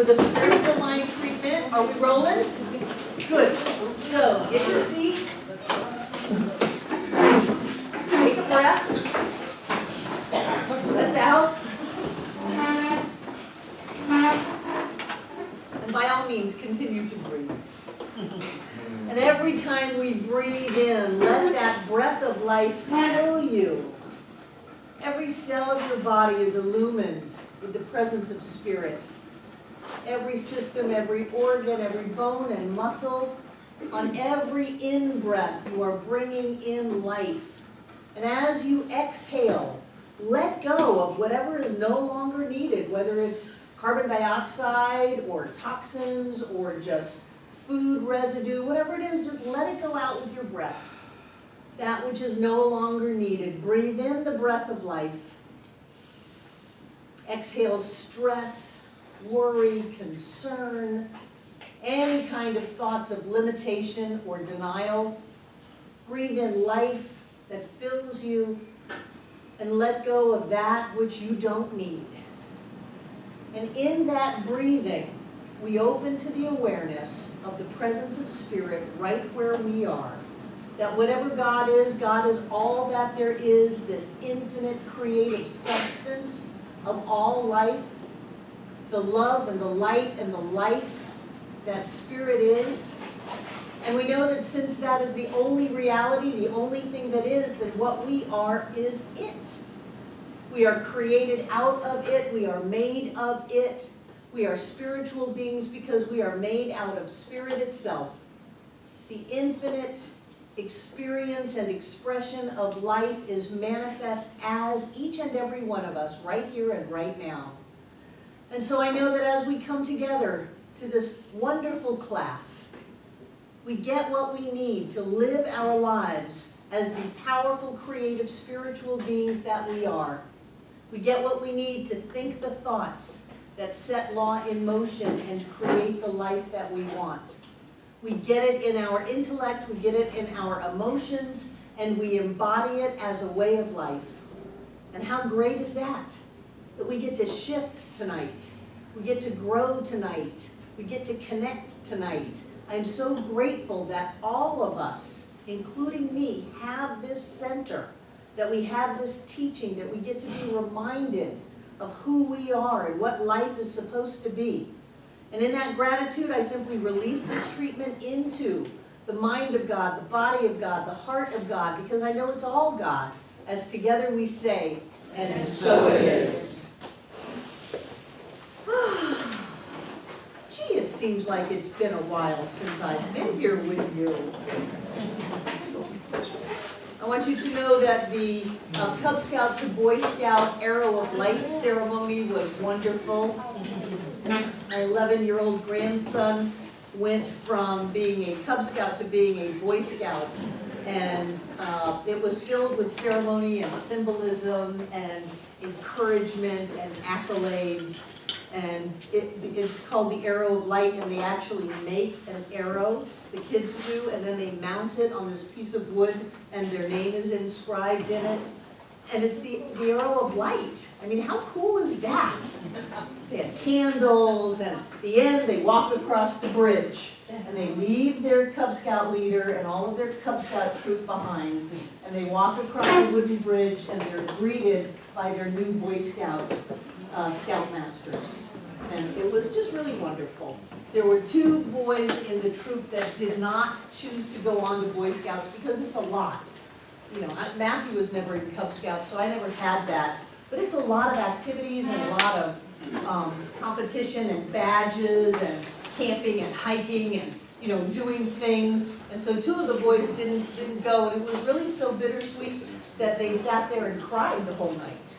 with a spiritual mind treatment. Are we rolling? Good. So, get your seat. Take a breath. Let it out. And by all means, continue to breathe. And every time we breathe in, let that breath of life fill you. Every cell of your body is illumined with the presence of spirit. Every system, every organ, every bone and muscle, on every in-breath, you are bringing in life. And as you exhale, let go of whatever is no longer needed, whether it's carbon dioxide or toxins or just food residue, whatever it is, just let it go out with your breath. That which is no longer needed. Breathe in the breath of life. Exhale stress, worry, concern, any kind of thoughts of limitation or denial. Breathe in life that fills you and let go of that which you don't need. And in that breathing, we open to the awareness of the presence of spirit right where we are. That whatever God is all that there is, this infinite creative substance of all life, the love and the light and the life that spirit is. And we know that since that is the only reality, the only thing that is, then what we are is it. We are created out of it. We are made of it. We are spiritual beings because we are made out of spirit itself. The infinite experience and expression of life is manifest as each and every one of us right here and right now. And so I know that as we come together to this wonderful class, we get what we need to live our lives as the powerful, creative, spiritual beings that we are. We get what we need to think the thoughts that set law in motion and create the life that we want. We get it in our intellect, we get it in our emotions, and we embody it as a way of life. And how great is that? That we get to shift tonight. We get to grow tonight. We get to connect tonight. I'm so grateful that all of us, including me, have this center, that we have this teaching, that we get to be reminded of who we are and what life is supposed to be. And in that gratitude, I simply release this treatment into the mind of God, the body of God, the heart of God, because I know it's all God, as together we say, and so it is. Gee, it seems like it's been a while since I've been here with you. I want you to know that the Cub Scout to Boy Scout Arrow of Light ceremony was wonderful. My 11-year-old grandson went from being a Cub Scout to being a Boy Scout, and it was filled with ceremony and symbolism and encouragement and accolades. And it's called the Arrow of Light, and they actually make an arrow, the kids do, and then they mount it on this piece of wood, and their name is inscribed in it. And it's the Arrow of Light. I mean, how cool is that? They had candles, and at the end they walk across the bridge, and they leave their Cub Scout leader and all of their Cub Scout troop behind, and they walk across the wooden bridge, and they're greeted by their new Boy Scouts. Scoutmasters, and it was just really wonderful. There were 2 boys in the troop that did not choose to go on to Boy Scouts because it's a lot. You know, Matthew was never in Cub Scouts, so I never had that. But it's a lot of activities and a lot of competition and badges and camping and hiking and doing things. And so 2 of the boys didn't go, and it was really so bittersweet that they sat there and cried the whole night.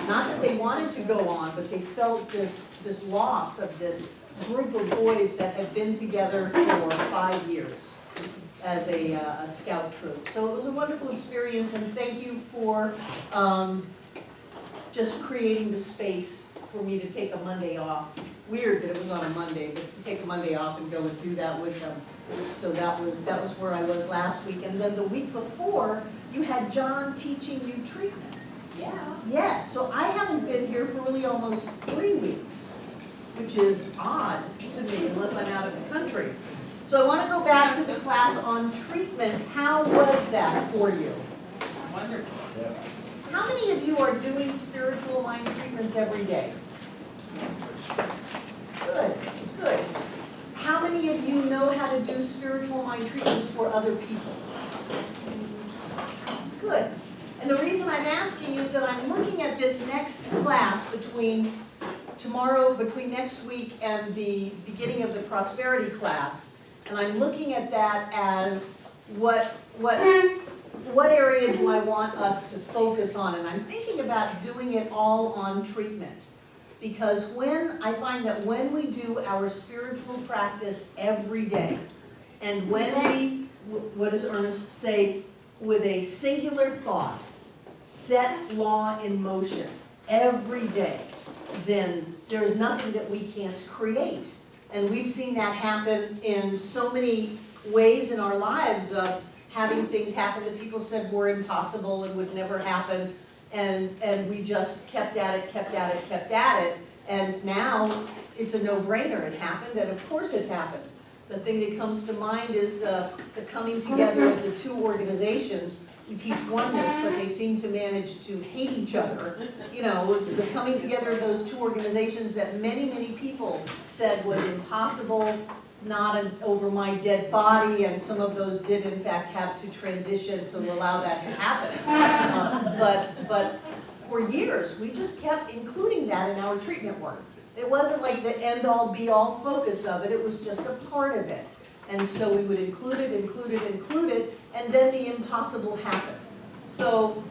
Not that they wanted to go on, but they felt this loss of this group of boys that had been together for 5 years as a scout troop. So it was a wonderful experience, and thank you for just creating the space for me to take a Monday off. Weird that it was on a Monday, but to take a Monday off and go and do that with them. So that was where I was last week. And then the week before, you had John teaching you treatment. Yeah. Yes, so I haven't been here for really almost 3 weeks. which is odd to me unless I'm out of the country. So I want to go back to the class on treatment. How was that for you? Wonderful. How many of you are doing spiritual mind treatments every day? Good, good. How many of you know how to do spiritual mind treatments for other people? Good. And the reason I'm asking is that I'm looking at this next class between next week and the beginning of the prosperity class, and I'm looking at that as what area do I want us to focus on? And I'm thinking about doing it all on treatment. Because I find that when we do our spiritual practice every day, and when we, what does Ernest say, with a singular thought, set law in motion every day, then there is nothing that we can't create. And we've seen that happen in so many ways in our lives of having things happen that people said were impossible and would never happen, and we just kept at it, and now it's a no-brainer. It happened, and of course it happened. The thing that comes to mind is the coming together of the two organizations. We teach oneness, but they seem to manage to hate each other. You know, the coming together of those two organizations that many, many people said was impossible, not over my dead body, and some of those did in fact have to transition to allow that to happen. But for years, we just kept including that in our treatment work. It wasn't like the end-all, be-all focus of it, it was just a part of it. And so we would include it, and then the impossible happened. So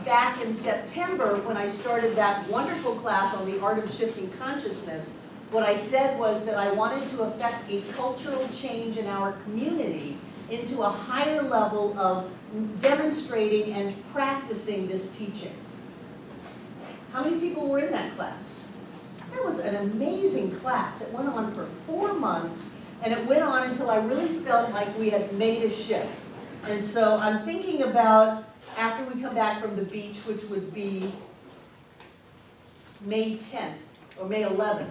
back in September, when I started that wonderful class on the art of shifting consciousness, what I said was that I wanted to affect a cultural change in our community into a higher level of demonstrating and practicing this teaching. How many people were in that class? That was an amazing class. It went on for 4 months, and it went on until I really felt like we had made a shift. And so I'm thinking about, after we come back from the beach, which would be May 10th or May 11th,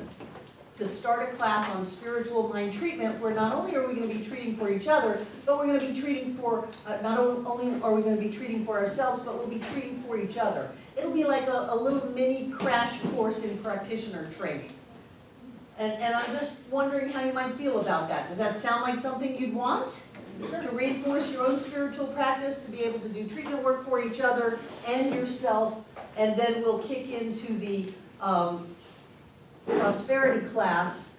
to start a class on spiritual mind treatment, where not only are we going to be treating for each other, but we're going to be treating for, not only are we going to be treating for ourselves, but we'll be treating for each other. It'll be like a little mini crash course in practitioner training. And I'm just wondering how you might feel about that. Does that sound like something you'd want? To reinforce your own spiritual practice, to be able to do treatment work for each other and yourself, and then we'll kick into the prosperity class,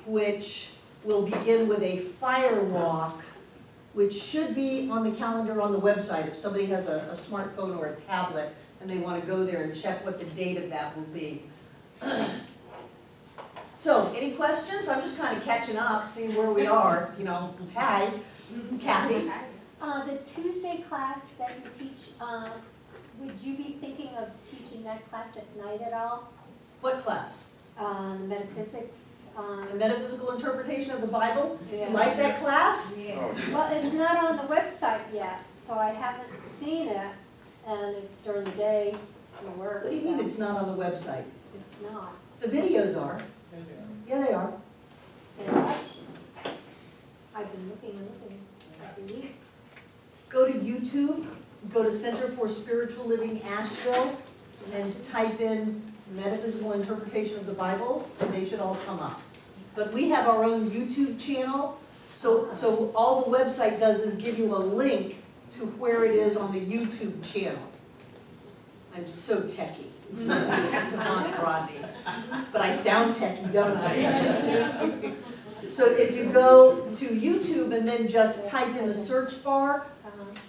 which will begin with a fire walk, which should be on the calendar on the website if somebody has a smartphone or a tablet and they want to go there and check what the date of that will be. So, any questions? I'm just kind of catching up, seeing where we are. You know, hi, Kathy. The Tuesday class that you teach, would you be thinking of teaching that class at night at all? What class? The metaphysics. The metaphysical interpretation of the Bible? Yeah. You like that class? Yeah. Well, it's not on the website yet, so I haven't seen it, and it's during the day for work. What do you mean it's not on the website? It's not. The videos are. Yeah, they are. And I've been looking, I believe. Go to YouTube, go to Center for Spiritual Living Asheville, and then type in metaphysical interpretation of the Bible, and they should all come up. But we have our own YouTube channel, so all the website does is give you a link to where it is on the YouTube channel. I'm so techie. It's not me, it's demonic, Rodney. But I sound techie, don't I? So if you go to YouTube and then just type in the search bar,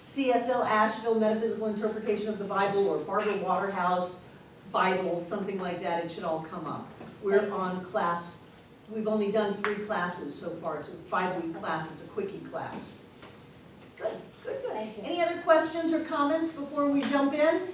CSL Asheville Metaphysical Interpretation of the Bible, or Barbara Waterhouse Bible, something like that, it should all come up. We're on class, we've only done 3 classes so far. It's a 5-week class, it's a quickie class. Good, good, good. Any other questions or comments before we jump in?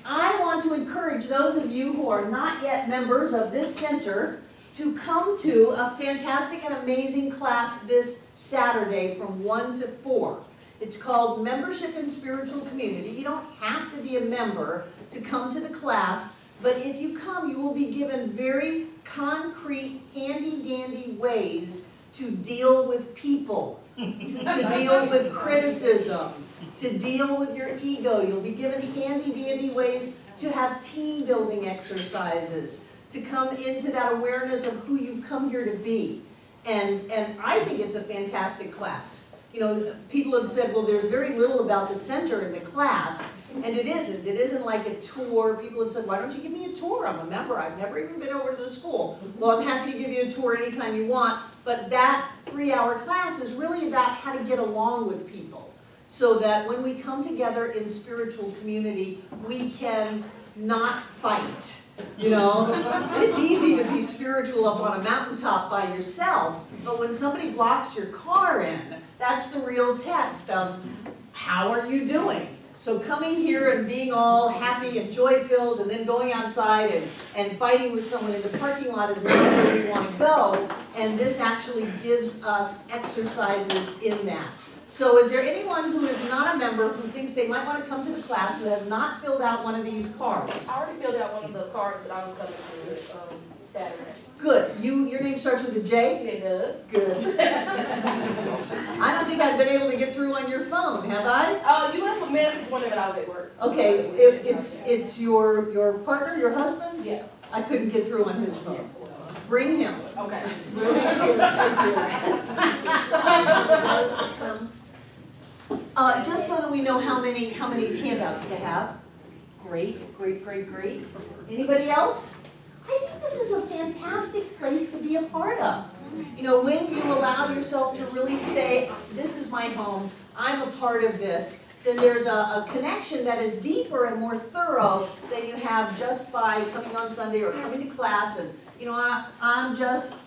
I want to encourage those of you who are not yet members of this center to come to a fantastic and amazing class this Saturday from 1 to 4. It's called Membership in Spiritual Community. You don't have to be a member to come to the class, but if you come, you will be given very concrete ways to deal with people, to deal with criticism, to deal with your ego. You'll be given handy-dandy ways to have team building exercises, to come into that awareness of who you've come here to be. And I think it's a fantastic class. You know, people have said, well, there's very little about the center in the class, and it isn't. It isn't like a tour. People have said, why don't you give me a tour? I'm a member. I've never even been over to the school. Well, I'm happy to give you a tour anytime you want, but that 3-hour class is really about how to get along with people, so that when we come together in spiritual community, we can not fight. You know, it's easy to be spiritual up on a mountaintop by yourself, but when somebody blocks your car in, that's the real test of how are you doing. So coming here and being all happy and joy-filled and then going outside and fighting with someone in the parking lot is not where we want to go, and this actually gives us exercises in that. So is there anyone who is not a member who thinks they might want to come to the class who has not filled out one of these cards? I already filled out one of the cards that I was coming to Saturday. Good. Your name starts with a J? It does. Good. I don't think I've been able to get through on your phone, have I? Oh, you left a message whenever I was at work. Okay, it's your partner, your husband? Yeah. I couldn't get through on his phone. Bring him. Okay. Just so that we know how many handouts to have. Great, great, great, great. Anybody else? I think this is a fantastic place to be a part of. You know, when you allow yourself to really say, this is my home, I'm a part of this, then there's a connection that is deeper and more thorough than you have just by coming on Sunday or coming to class and, you know, I'm just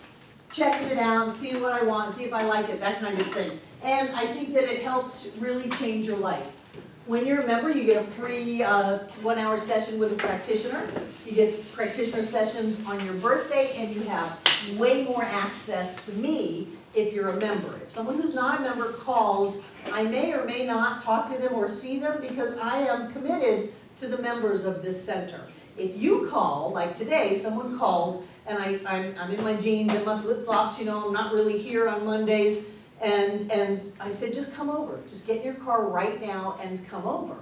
checking it out, seeing what I want, see if I like it, that kind of thing. And I think that it helps really change your life. When you're a member, you get a free 1-hour session with a practitioner. You get practitioner sessions on your birthday, and you have way more access to me if you're a member. If someone who's not a member calls, I may or may not talk to them or see them because I am committed to the members of this center. If you call, like today, someone called, and I'm in my jeans and my flip-flops, you know, I'm not really here on Mondays, and I said, just come over. Just get in your car right now and come over.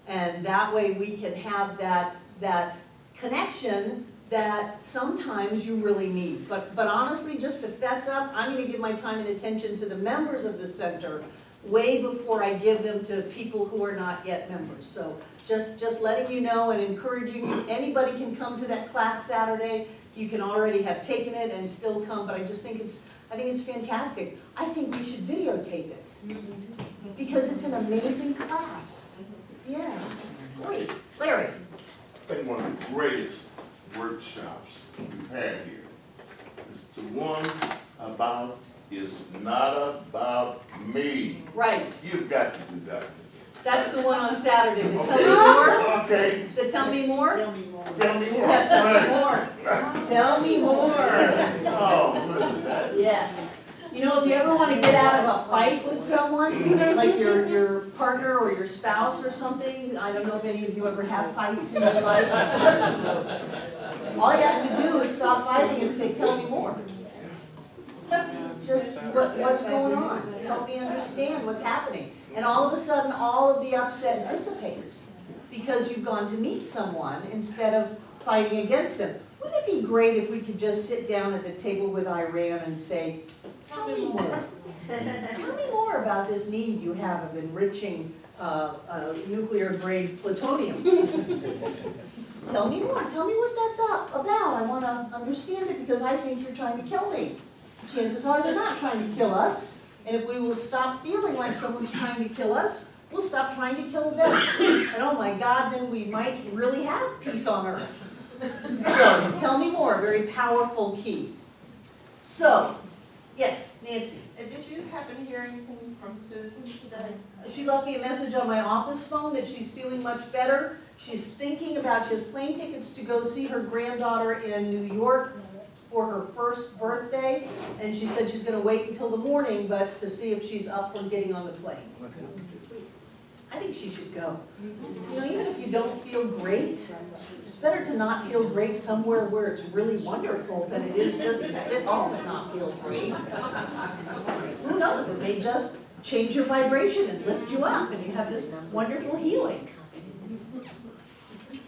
And that way we can have that connection that sometimes you really need. But honestly, just to fess up, I'm going to give my time and attention to the members of the center way before I give them to people who are not yet members. So just letting you know and encouraging you. Anybody can come to that class Saturday. You can already have taken it and still come, but I just think it's fantastic. I think we should videotape it because it's an amazing class. Yeah, great. Larry. I think one of the greatest workshops we've had here is the one about it's not about me. Right. You've got to do that. That's the one on Saturday. The Okay. Tell Me More. Okay. The Tell Me More. Tell me more. Yeah, tell me more. Tell me more. Oh, listen. Yes. You know, if you ever want to get out of a fight with someone, like your partner or your spouse or something, I don't know if any of you ever have fights in your life. All you have to do is stop fighting and say, tell me more. Just what's going on? Help me understand what's happening. And all of a sudden, all of the upset dissipates because you've gone to meet someone instead of fighting against them. Wouldn't it be great if we could just sit down at the table with Iran and say, tell me more. Tell me more about this need you have of enriching nuclear-grade plutonium. Tell me more. Tell me what that's about. I want to understand it because I think you're trying to kill me. Chances are they're not trying to kill us. And if we will stop feeling like someone's trying to kill us, we'll stop trying to kill them. And oh my God, then we might really have peace on earth. So, tell me more, very powerful key. So, yes, Nancy. Did you happen to hear anything from Susan today? She left me a message on my office phone that she's feeling much better. She's thinking about, she has plane tickets to go see her granddaughter in New York for her first birthday. And she said she's going to wait until the morning, but to see if she's up for getting on the plane. I think she should go. You know, even if you don't feel great, it's better to not feel great somewhere where it's really wonderful than it is just to sit home and not feel great. Who knows, it may just change your vibration and lift you up and you have this wonderful healing.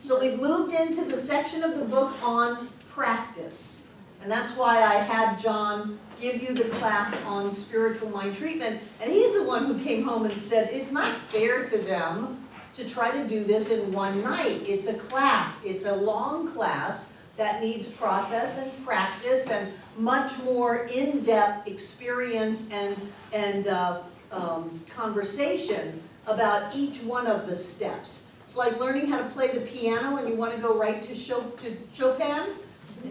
So we've moved into the section of the book on practice. And that's why I had John give you the class on spiritual mind treatment. And he's the one who came home and said, it's not fair to them to try to do this in one night. It's a class. It's a long class that needs process and practice and much more in-depth experience and conversation about each one of the steps. It's like learning how to play the piano and you want to go right to Chopin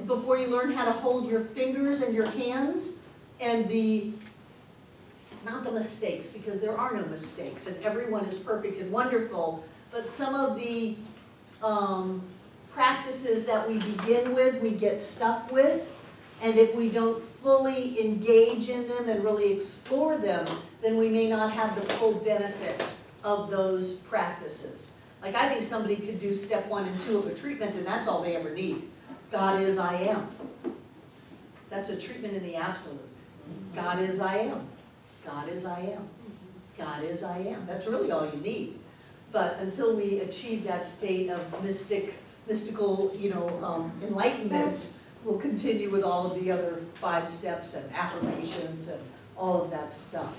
before you learn how to hold your fingers and your hands and not the mistakes, because there are no mistakes and everyone is perfect and wonderful, but some of the practices that we begin with, we get stuck with, and if we don't fully engage in them and really explore them, then we may not have the full benefit of those practices. Like I think somebody could do step 1 and 2 of a treatment and that's all they ever need. God is, I am. That's a treatment in the absolute. God is, I am. God is, I am. God is, I am. That's really all you need. But until we achieve that state of mystical, enlightenment, we'll continue with all of the other 5 steps and affirmations and all of that stuff.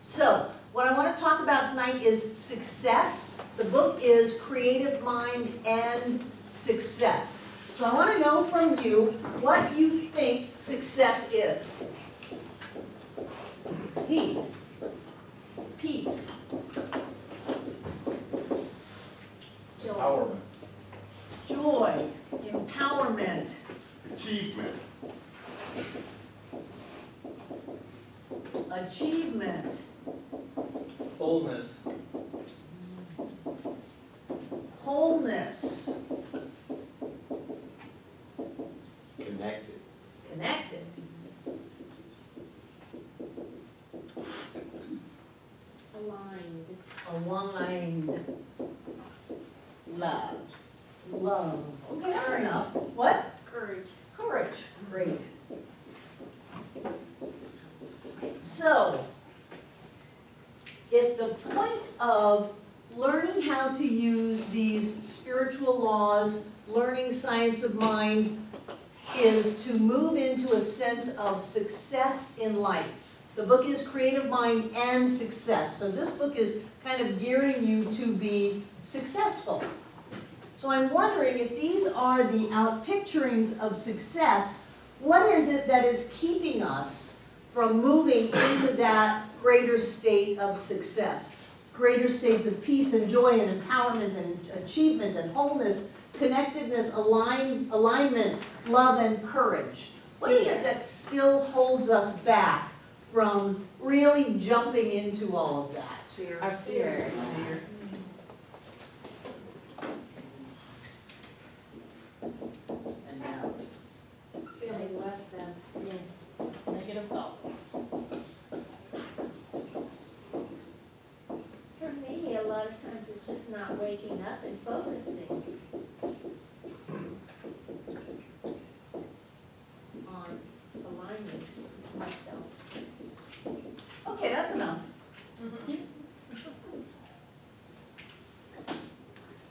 So, what I want to talk about tonight is success. The book is Creative Mind and Success. So I want to know from you what you think success is. Peace. Peace. Empowerment. Joy. Empowerment. Achievement. Achievement. Wholeness. Wholeness. Connected. Connected. Aligned. Aligned. Love. Love. Okay, that's enough. What? Courage. Courage. Great. So, if the point of learning how to use these spiritual laws, learning science of mind, is to move into a sense of success in life. The book is Creative Mind and Success. So this book is kind of gearing you to be successful. So I'm wondering if these are the outpicturings of success, what is it that is keeping us from moving into that greater state of success? Greater states of peace and joy and empowerment and achievement and wholeness, connectedness, alignment, love, and courage. What is it that still holds us back from really jumping into all of that? Fear. Our fear. And now, Feeling less than. Yes. Negative thoughts. For me, a lot of times it's just not waking up and focusing on aligning myself. okay, that's enough.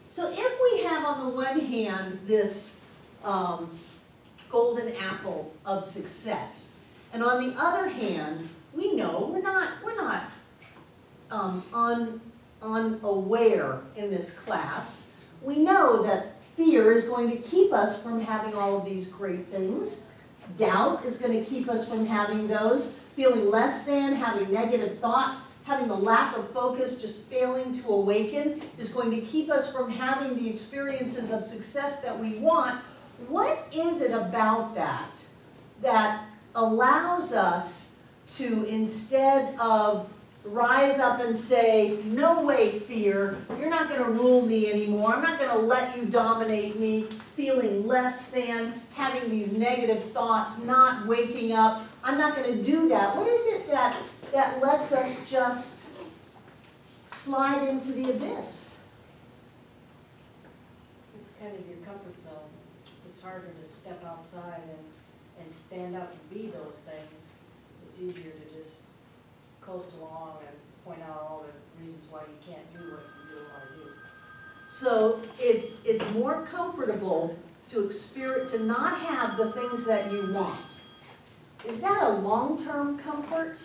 So if we have on the one hand this golden apple of success, and on the other hand, we know we're not unaware in this class. We know that fear is going to keep us from having all of these great things. Doubt is going to keep us from having those. Feeling less than, having negative thoughts, having a lack of focus, just failing to awaken is going to keep us from having the experiences of success that we want. What is it about that allows us to, instead of rise up and say, no way, fear, you're not going to rule me anymore, I'm not going to let you dominate me, feeling less than, having these negative thoughts, not waking up, I'm not going to do that. What is it that lets us just slide into the abyss. It's kind of your comfort zone. It's harder to step outside and stand up and be those things. It's easier to just coast along and point out all the reasons why you can't do what you really want to do. So it's more comfortable to not have the things that you want. Is that a long-term comfort?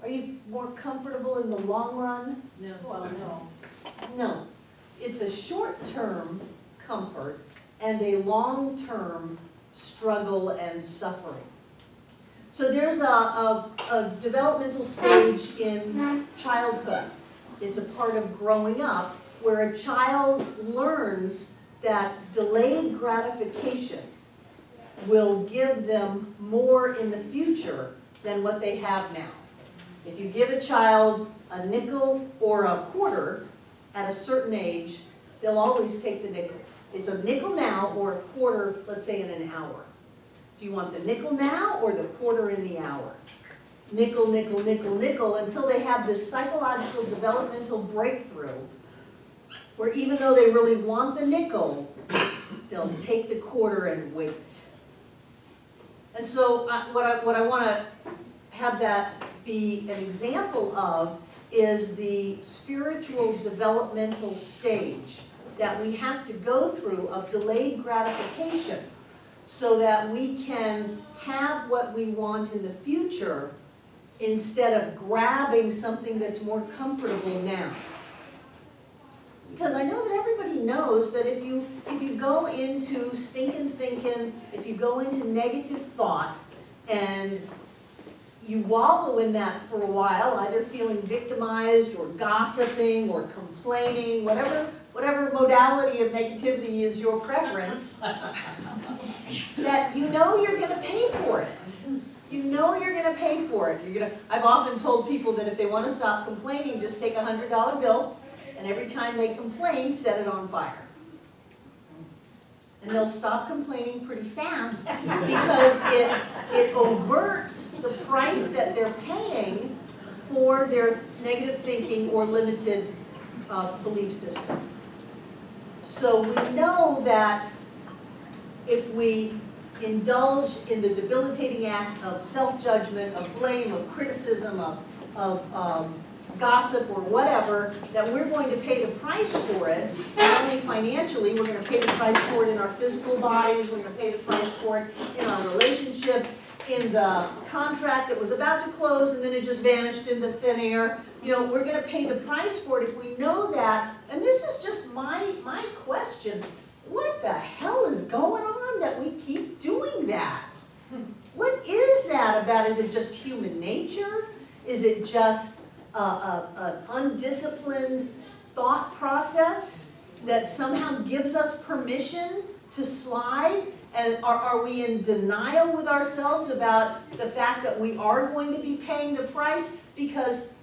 Are you more comfortable in the long run? No. Well, no. No. It's a short-term comfort and a long-term struggle and suffering. So there's a developmental stage in childhood. It's a part of growing up where a child learns that delayed gratification will give them more in the future than what they have now. If you give a child a nickel or a quarter at a certain age, they'll always take the nickel. It's a nickel now or a quarter, let's say, in an hour. Do you want the nickel now or the quarter in the hour? Nickel, nickel, nickel, nickel, until they have this psychological developmental breakthrough where even though they really want the nickel, they'll take the quarter and wait. And so what I want to have that be an example of is the spiritual developmental stage that we have to go through of delayed gratification so that we can have what we want in the future instead of grabbing something that's more comfortable now. Because I know that everybody knows that if you go into stinking thinking, if you go into negative thought, and you wallow in that for a while, either feeling victimized or gossiping or complaining, whatever modality of negativity is your preference, that you know you're going to pay for it. You know you're going to pay for it. I've often told people that if they want to stop complaining, just take a $100 bill, and every time they complain, set it on fire. And they'll stop complaining pretty fast because it overts the price that they're paying for their negative thinking or limited belief system. So we know that if we indulge in the debilitating act of self-judgment, of blame, of criticism, of gossip or whatever, that we're going to pay the price for it, not only financially, we're going to pay the price for it in our physical bodies, we're going to pay the price for it in our relationships, in the contract that was about to close and then it just vanished into thin air. You know, we're going to pay the price for it if we know that. And this is just my question. What the hell is going on that we keep doing that? What is that about? Is it just human nature? Is it just an undisciplined thought process that somehow gives us permission to slide? And are we in denial with ourselves about the fact that we are going to be paying the price? Because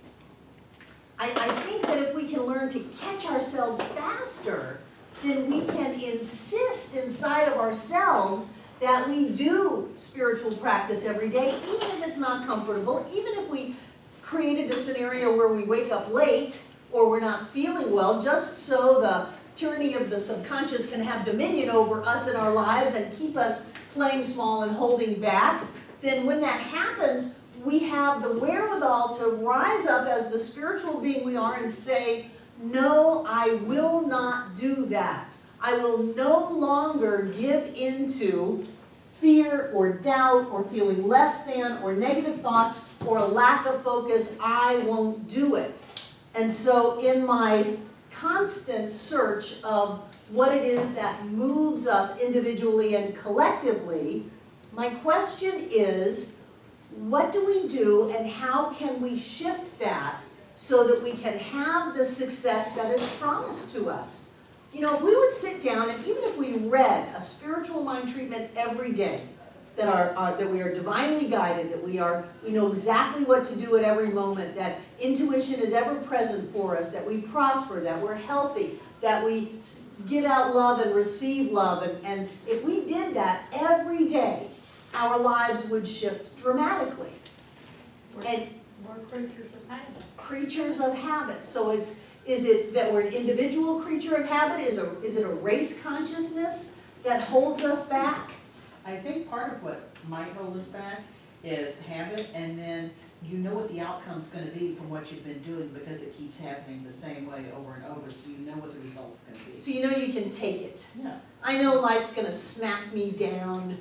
I think that if we can learn to catch ourselves faster, then we can insist inside of ourselves that we do spiritual practice every day, even if it's not comfortable, even if we created a scenario where we wake up late or we're not feeling well, just so the tyranny of the subconscious can have dominion over us in our lives and keep us playing small and holding back, then when that happens, we have the wherewithal to rise up as the spiritual being we are and say, no, I will not do that. I will no longer give into fear or doubt or feeling less than or negative thoughts or a lack of focus. I won't do it. And so in my constant search of what it is that moves us individually and collectively, my question is, what do we do and how can we shift that so that we can have the success that is promised to us? You know, if we would sit down and even if we read a spiritual mind treatment every day, that we are divinely guided, that we know exactly what to do at every moment, that intuition is ever present for us, that we prosper, that we're healthy, that we give out love and receive love, and if we did that every day, our lives would shift dramatically. And We're creatures of habit. Creatures of habit. So is it that we're an individual creature of habit? Is it a race consciousness that holds us back? I think part of what might hold us back is habit, and then you know what the outcome's gonna be from what you've been doing because it keeps happening the same way over and over, so you know what the result's gonna be. So you know you can take it. Yeah. I know life's gonna smack me down.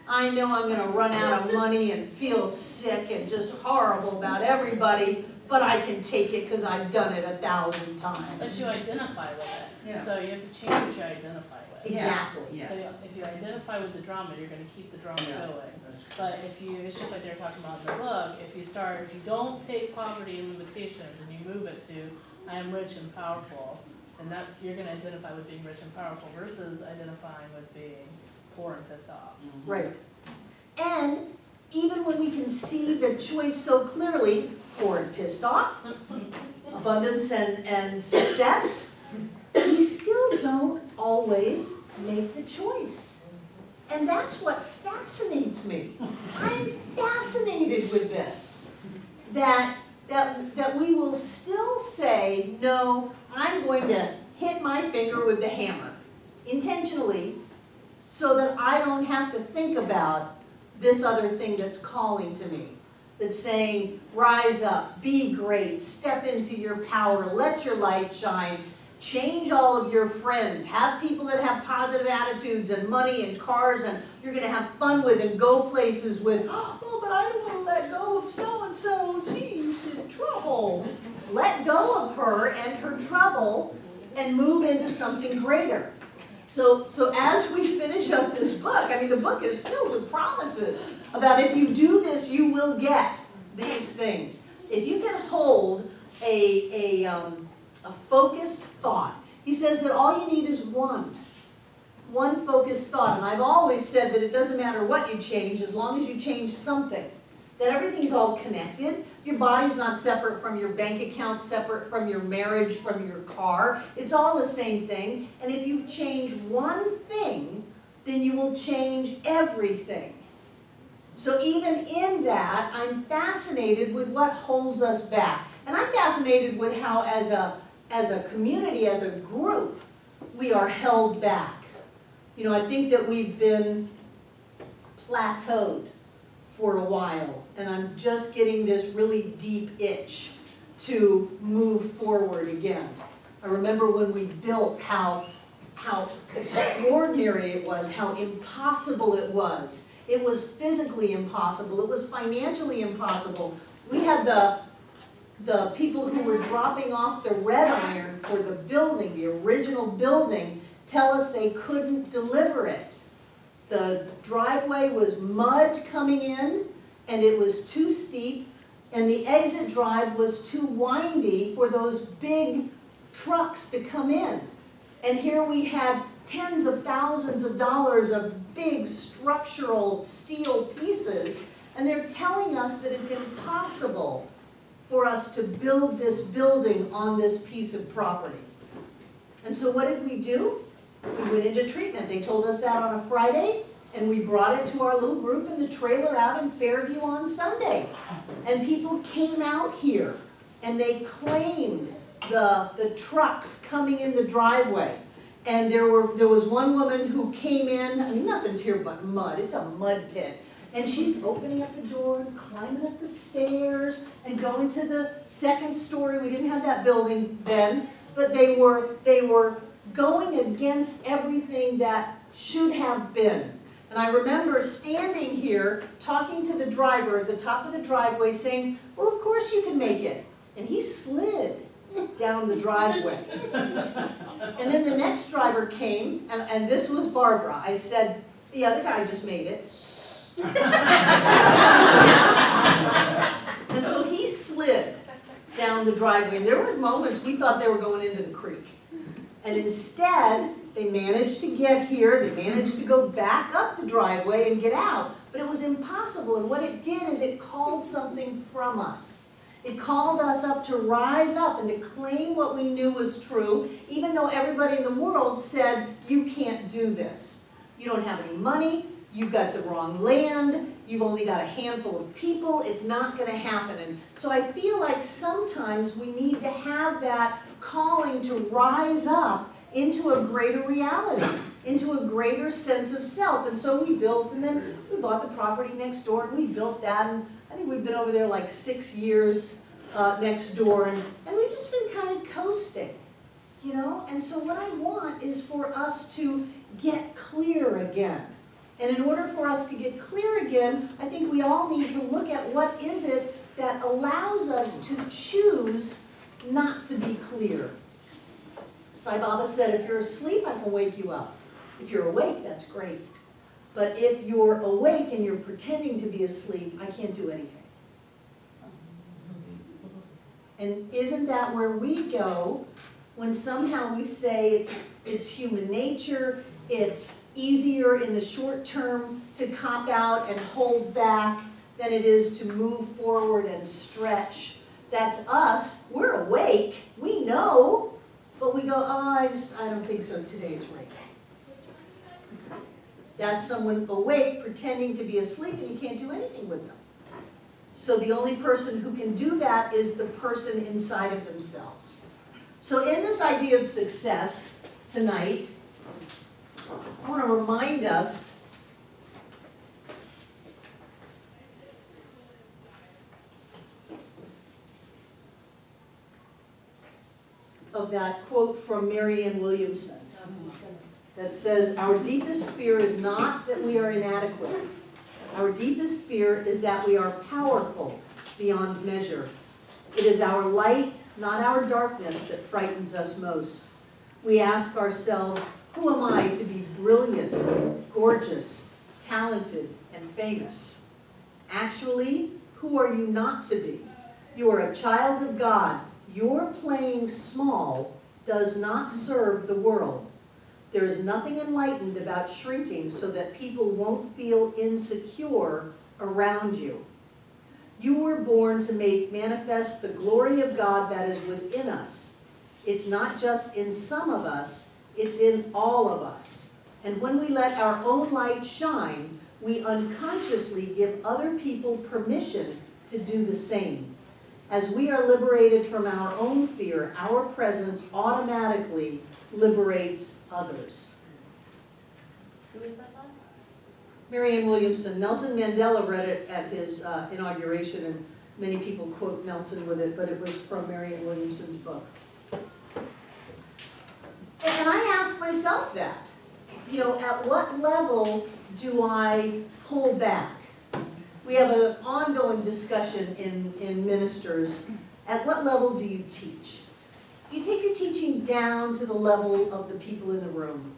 I know I'm gonna run out of money and feel sick and just horrible about everybody, but I can take it because I've done it 1,000 times. But you identify with it, Yeah. so you have to change what you identify with. Exactly. Yeah. So if you identify with the drama, you're gonna keep the drama Yeah. going. But if you, it's just like they were talking about in the book, if you don't take poverty and limitations and you move it to, I am rich and powerful, then that, you're gonna identify with being rich and powerful versus identifying with being poor and pissed off. Right. And even when we can see the choice so clearly, poor and pissed off, abundance and success, we still don't always make the choice. And that's what fascinates me. I'm fascinated with this. That we will still say, no, I'm going to hit my finger with the hammer intentionally so that I don't have to think about this other thing that's calling to me. That's saying, rise up, be great, step into your power, let your light shine. Change all of your friends. Have people that have positive attitudes and money and cars and you're going to have fun with and go places with. Oh, but I don't want to let go of so-and-so. She's in trouble. Let go of her and her trouble and move into something greater. So as we finish up this book, I mean, the book is filled with promises about if you do this, you will get these things. If you can hold a focused thought. He says that all you need is one focused thought. And I've always said that it doesn't matter what you change as long as you change something. That everything's all connected. Your body's not separate from your bank account, separate from your marriage, from your car. It's all the same thing. And if you change one thing, then you will change everything. So even in that, I'm fascinated with what holds us back. And I'm fascinated with how as a community, as a group, we are held back. You know, I think that we've been plateaued for a while, and I'm just getting this really deep itch to move forward again. I remember when we built how extraordinary it was, how impossible it was. It was physically impossible, it was financially impossible. We had the people who were dropping off the red iron for the building, the original building, tell us they couldn't deliver it. The driveway was mud coming in, and it was too steep, and the exit drive was too windy for those big trucks to come in. And here we had tens of thousands of dollars of big structural steel pieces, and they're telling us that it's impossible for us to build this building on this piece of property. And so what did we do? We went into treatment. They told us that on a Friday, and we brought it to our little group in the trailer out in Fairview on Sunday. And people came out here, and they claimed the trucks coming in the driveway. And there was one woman who came in, I mean, nothing's here but mud, it's a mud pit. And she's opening up the door and climbing up the stairs and going to the second story. We didn't have that building then, but they were going against everything that should have been. And I remember standing here talking to the driver at the top of the driveway saying, well, of course you can make it. And he slid down the driveway. And then the next driver came, and this was Barbara. I said, the other guy just made it. And so he slid down the driveway. And there were moments we thought they were going into the creek. And instead, they managed to get here. They managed to go back up the driveway and get out. But it was impossible. And what it did is it called something from us. It called us up to rise up and to claim what we knew was true, even though everybody in the world said, you can't do this. You don't have any money. you've got the wrong land, you've only got a handful of people, it's not gonna happen. And so I feel like sometimes we need to have that calling to rise up into a greater reality, into a greater sense of self. And so we built, and then we bought the property next door, and we built that, and I think we've been over there like 6 years next door, and we've just been kind of coasting, you know? And so what I want is for us to get clear again. And in order for us to get clear again, I think we all need to look at what is it that allows us to choose not to be clear. Sai Baba said, if you're asleep, I can wake you up. If you're awake, that's great. But if you're awake and you're pretending to be asleep, I can't do anything. And isn't that where we go when somehow we say it's human nature, it's easier in the short term to cop out and hold back than it is to move forward and stretch? That's us. We're awake. We know. But we go, oh, I don't think so. Today it's right. That's someone awake pretending to be asleep, and you can't do anything with them. So the only person who can do that is the person inside of themselves. So in this idea of success tonight, I want to remind us of that quote from Marianne Williamson that says, our deepest fear is not that we are inadequate. Our deepest fear is that we are powerful beyond measure. It is our light, not our darkness, that frightens us most. We ask ourselves, who am I to be brilliant, gorgeous, talented, and famous? Actually, who are you not to be? You are a child of God. Your playing small does not serve the world. There is nothing enlightened about shrinking so that people won't feel insecure around you. You were born to make manifest the glory of God that is within us. It's not just in some of us, it's in all of us. And when we let our own light shine, we unconsciously give other people permission to do the same. As we are liberated from our own fear, our presence automatically liberates others. Who is that by? Marianne Williamson. Nelson Mandela read it at his inauguration, and many people quote Nelson with it, but it was from Marianne Williamson's book. And I ask myself that, you know, at what level do I pull back? We have an ongoing discussion in ministers. At what level do you teach? Do you take your teaching down to the level of the people in the room?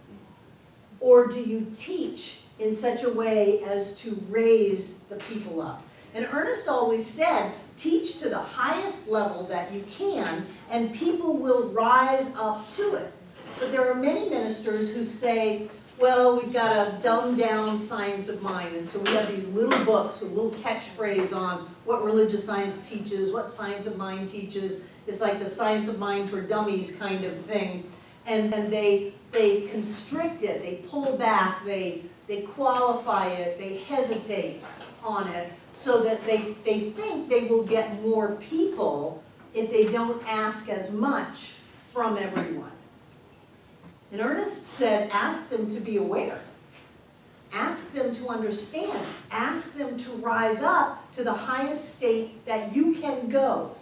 Or do you teach in such a way as to raise the people up? And Ernest always said, teach to the highest level that you can, and people will rise up to it. But there are many ministers who say, well, we've got to dumb down science of mind, and so we have these little books with a little catchphrase on what religious science teaches, what science of mind teaches. It's like the science of mind for dummies kind of thing. And they constrict it, they pull back, they qualify it, they hesitate on it, so that they think they will get more people if they don't ask as much from everyone. And Ernest said, ask them to be aware. Ask them to understand. Ask them to rise up to the highest state that you can go.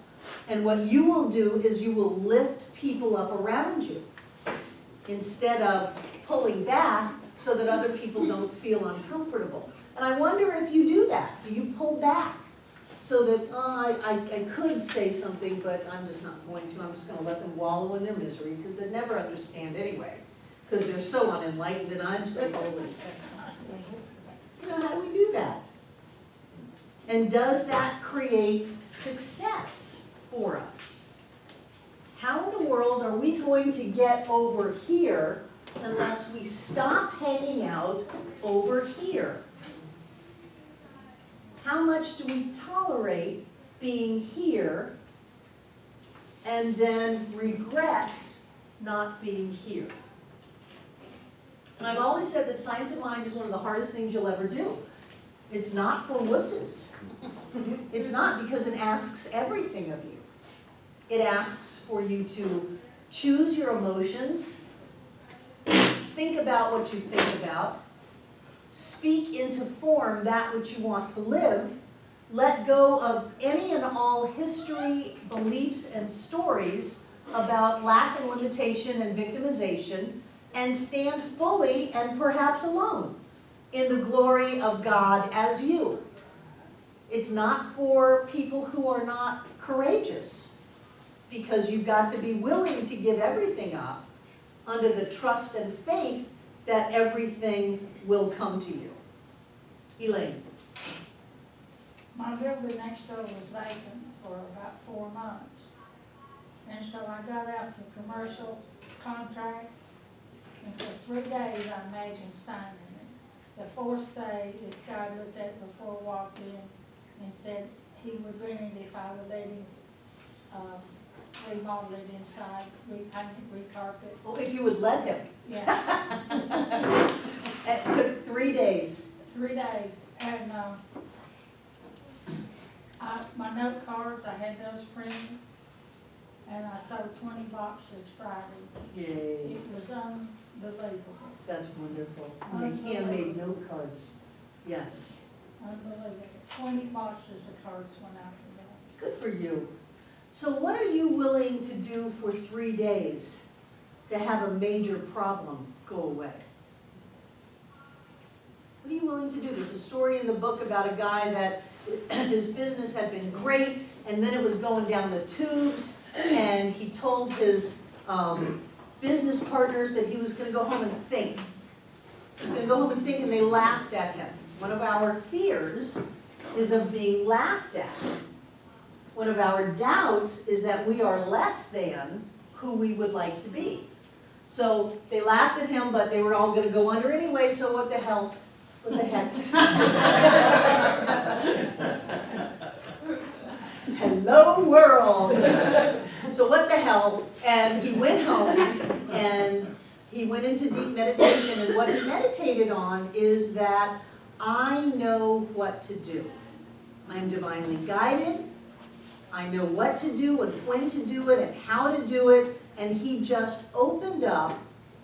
And what you will do is you will lift people up around you instead of pulling back so that other people don't feel uncomfortable. And I wonder if you do that. Do you pull back so that, I could say something, but I'm just not going to. I'm just going to let them wallow in their misery, because they never understand anyway, because they're so unenlightened and I'm so holy. You know, how do we do that? And does that create success for us? How in the world are we going to get over here unless we stop hanging out over here? How much do we tolerate being here and then regret not being here? And I've always said that science of mind is one of the hardest things you'll ever do. It's not for wusses. It's not, because it asks everything of you. It asks for you to choose your emotions, think about what you think about, speak into form that which you want to live, let go of any and all history, beliefs, and stories about lack and limitation and victimization, and stand fully and perhaps alone in the glory of God as you. It's not for people who are not courageous, because you've got to be willing to give everything up under the trust and faith that everything will come to you. Elaine. My building next door was vacant for about 4 months. And so I got out the commercial contract, and for 3 days I imagined signing it. The 4th day, this guy looked at it before I walked in and said he would rent it if I would let him remodel it inside, repaint it, recarpet. Well, if you would let him. Yeah, It took 3 days. 3 days. And my note cards, I had those printed, and I sold 20 boxes Friday. Yay. It was unbelievable, That's wonderful. And handmade note cards. Yes. unbelievable. 20 boxes of cards went out for that. Good for you. So what are you willing to do for 3 days to have a major problem go away? What are you willing to do? There's a story in the book about a guy that his business had been great, and then it was going down the tubes, and he told his business partners that he was going to go home and think. He was going to go home and think, and they laughed at him. One of our fears is of being laughed at. One of our doubts is that we are less than who we would like to be. So they laughed at him, but they were all going to go under anyway, so what the hell? What the heck? Hello world! So what the hell? And he went home and he went into deep meditation, and what he meditated on is that I know what to do. I'm divinely guided. I know what to do and when to do it and how to do it, and he just opened up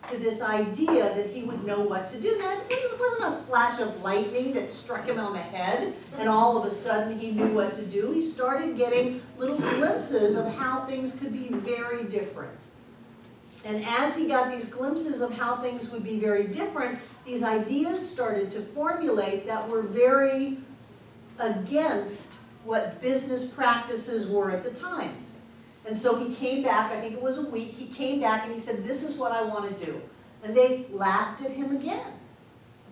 to this idea that he would know what to do. Now, it wasn't a flash of lightning that struck him on the head and all of a sudden he knew what to do. He started getting little glimpses of how things could be very different. And as he got these glimpses of how things would be very different, these ideas started to formulate that were very against what business practices were at the time. And so he came back, I think it was a week, he came back and he said, this is what I want to do. And they laughed at him again.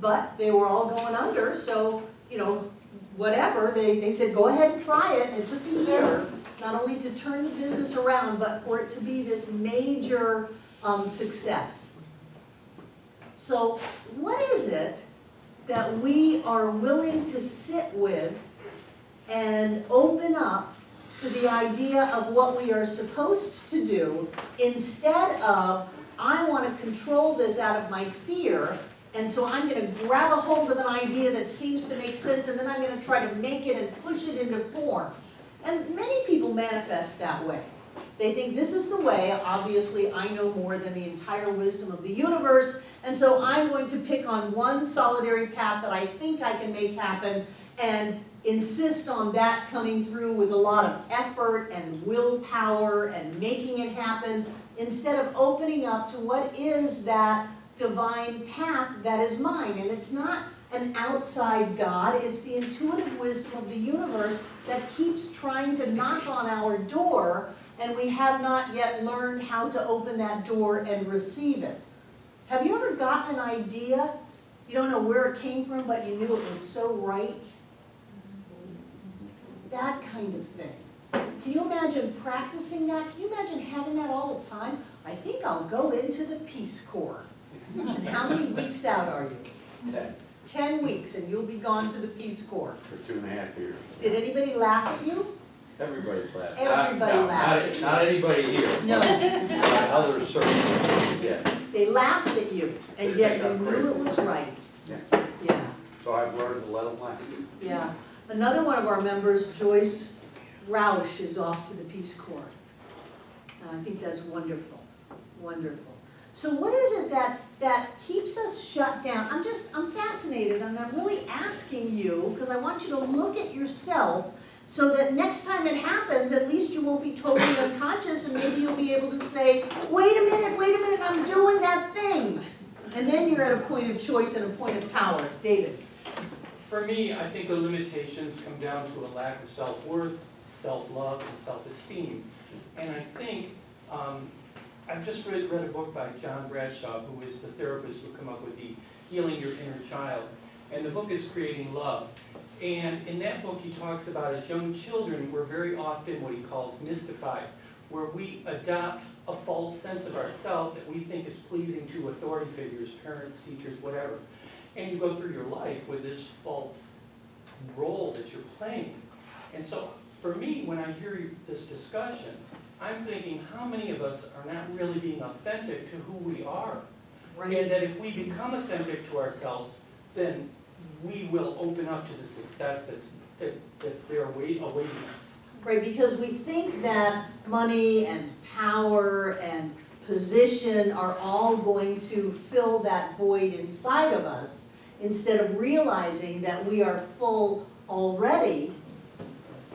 But they were all going under, so, you know, whatever, they said, go ahead and try it. And it took a year, not only to turn the business around, but for it to be this major success. So what is it that we are willing to sit with and open up to the idea of what we are supposed to do, instead of, I want to control this out of my fear, and so I'm going to grab a hold of an idea that seems to make sense, and then I'm going to try to make it and push it into form. And many people manifest that way. They think this is the way, obviously I know more than the entire wisdom of the universe, and so I'm going to pick on one solitary path that I think I can make happen, and insist on that coming through with a lot of effort and willpower and making it happen, instead of opening up to what is that divine path that is mine. And it's not an outside God, it's the intuitive wisdom of the universe that keeps trying to knock on our door, and we have not yet learned how to open that door and receive it. Have you ever gotten an idea, you don't know where it came from, but you knew it was so right? That kind of thing. Can you imagine practicing that? Can you imagine having that all the time? I think I'll go into the Peace Corps. And how many weeks out are you? 10 10 weeks, and you'll be gone to the Peace Corps. for 2.5 years. Did anybody laugh at you? Everybody's laughing. Everybody laughed. Not anybody here. No. But other circles, yeah. They laughed at you, and yet you knew it was right. Yeah. Yeah, So I've learned to let them laugh. yeah. Another one of our members, Joyce Roush, is off to the Peace Corps. And I think that's wonderful, wonderful. So what is it that keeps us shut down? I'm fascinated, and I'm really asking you, because I want you to look at yourself so that next time it happens, at least you won't be totally unconscious, and maybe you'll be able to say, wait a minute, I'm doing that thing. And then you're at a point of choice and a point of power. David. For me, I think the limitations come down to a lack of self-worth, self-love, and self-esteem. And I think, I've just read a book by John Bradshaw, who is the therapist who came up with the Healing Your Inner Child. And the book is Creating Love. And in that book, he talks about as young children, we're very often what he calls mystified, where we adopt a false sense of ourselves that we think is pleasing to authority figures, parents, teachers, whatever. And you go through your life with this false role that you're playing. And so for me, when I hear this discussion, I'm thinking how many of us are not really being authentic to who we are? Right. And that if we become authentic to ourselves, then we will open up to the success that's there awaiting us. Right, because we think that money and power and position are all going to fill that void inside of us, instead of realizing that we are full already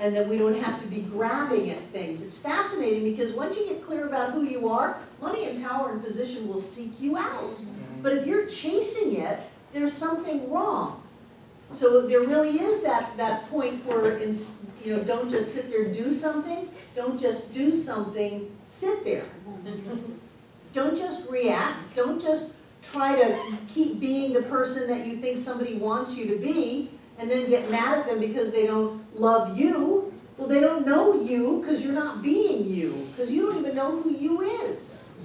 and that we don't have to be grabbing at things. It's fascinating because once you get clear about who you are, money and power and position will seek you out. But if you're chasing it, there's something wrong. So there really is that point where, don't just sit there, do something. Don't just do something, sit there. Don't just react. Don't just try to keep being the person that you think somebody wants you to be and then get mad at them because they don't love you. Well, they don't know you because you're not being you, because you don't even know who you is.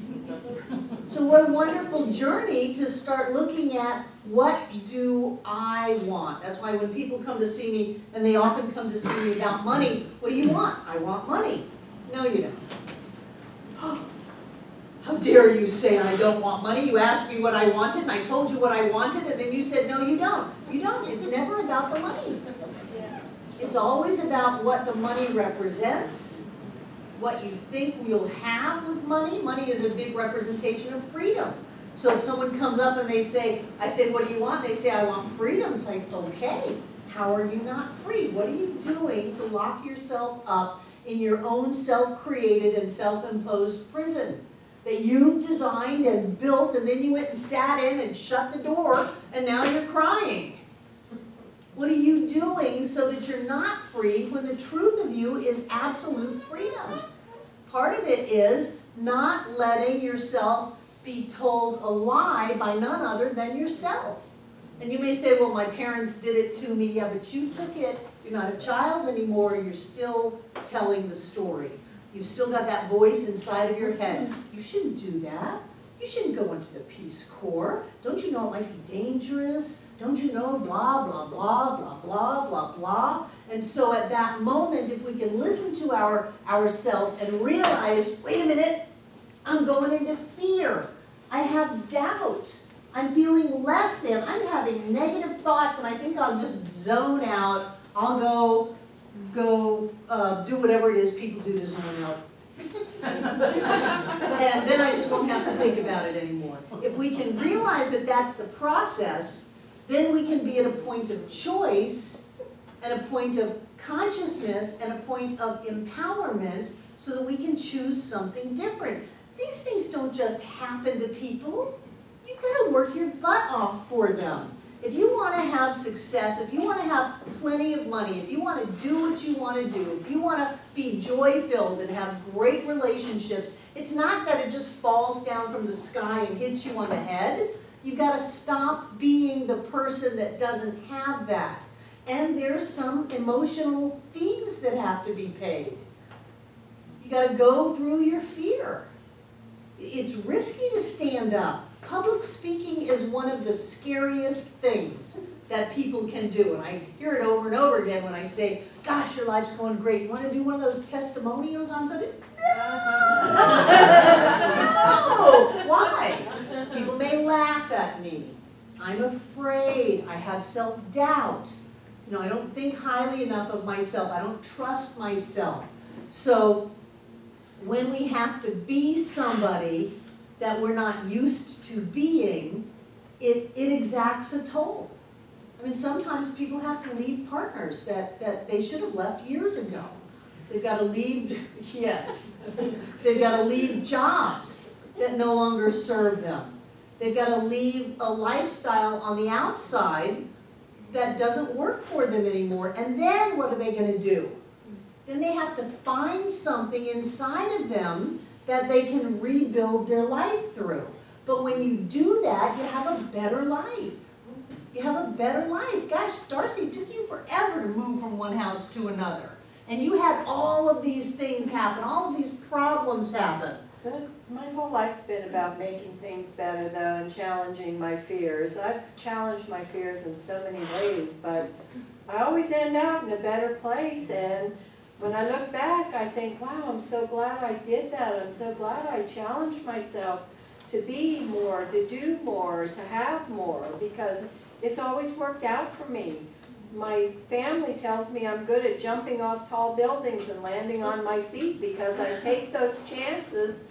So what a wonderful journey to start looking at, what do I want? That's why when people come to see me, and they often come to see me about money, what do you want? I want money. No, you don't. How dare you say I don't want money? You asked me what I wanted, and I told you what I wanted, and then you said, no, you don't. You don't. It's never about the money. It's always about what the money represents, what you think you'll have with money. Money is a big representation of freedom. So if someone comes up and I say, what do you want? They say, I want freedom. It's like, okay, how are you not free? What are you doing to lock yourself up in your own self-created and self-imposed prison that you've designed and built, and then you went and sat in and shut the door, and now you're crying? What are you doing so that you're not free when the truth of you is absolute freedom? Part of it is not letting yourself be told a lie by none other than yourself. And you may say, well, my parents did it to me. Yeah, but you took it. You're not a child anymore. You're still telling the story. You've still got that voice inside of your head. You shouldn't do that. You shouldn't go into the Peace Corps. Don't you know it might be dangerous? Don't you know blah, blah, blah, blah, blah, blah, blah. And so at that moment, if we can listen to ourselves and realize, wait a minute, I'm going into fear. I have doubt. I'm feeling less than. I'm having negative thoughts, and I think I'll just zone out. I'll go do whatever it is people do to zone out. And then I just won't have to think about it anymore. If we can realize that that's the process, then we can be at a point of choice and a point of consciousness and a point of empowerment so that we can choose something different. These things don't just happen to people. You've got to work your butt off for them. If you want to have success, if you want to have plenty of money, if you want to do what you want to do, if you want to be joy-filled and have great relationships, it's not that it just falls down from the sky and hits you on the head. You've got to stop being the person that doesn't have that. And there's some emotional fees that have to be paid. You got to go through your fear. It's risky to stand up. Public speaking is one of the scariest things that people can do. And I hear it over and over again when I say, gosh, your life's going great. You want to do one of those testimonials on something? No! Why? laugh at me. I'm afraid. I have self-doubt. You know, I don't think highly enough of myself. I don't trust myself. So when we have to be somebody that we're not used to being, it exacts a toll. I mean, sometimes people have to leave partners that they should have left years ago. They've got to leave, yes, they've got to leave jobs that no longer serve them. They've got to leave a lifestyle on the outside that doesn't work for them anymore. And then what are they going to do? Then they have to find something inside of them that they can rebuild their life through. But when you do that, you have a better life. You have a better life. Gosh, Darcy, it took you forever to move from one house to another. And you had all of these things happen, all of these problems happen. My whole life's been about making things better though and challenging my fears. I've challenged my fears in so many ways, but I always end up in a better place. And when I look back, I think, wow, I'm so glad I did that. I'm so glad I challenged myself to be more, to do more, to have more, because it's always worked out for me. My family tells me I'm good at jumping off tall buildings and landing on my feet because I take those chances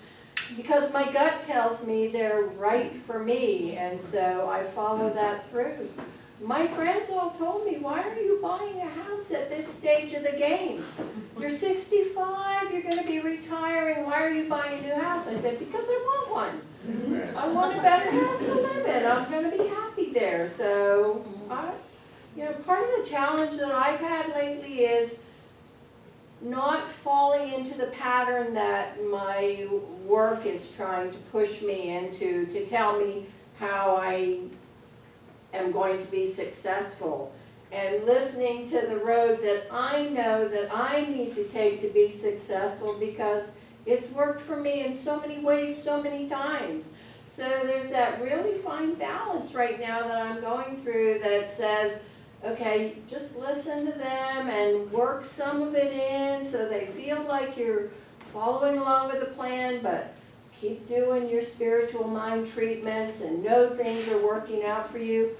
because my gut tells me they're right for me, and so I follow that through. My friends all told me, why are you buying a house at this stage of the game? You're 65, you're going to be retiring, why are you buying a new house? I said, because I want one. I want a better house to live in. I'm going to be happy there. So, part of the challenge that I've had lately is not falling into the pattern that my work is trying to push me into, to tell me how I am going to be successful, and listening to the road that I know that I need to take to be successful because it's worked for me in so many ways, so many times. So there's that really fine balance right now that I'm going through that says, okay, just listen to them and work some of it in so they feel like you're following along with the plan, but keep doing your spiritual mind treatments and know things are working out for you.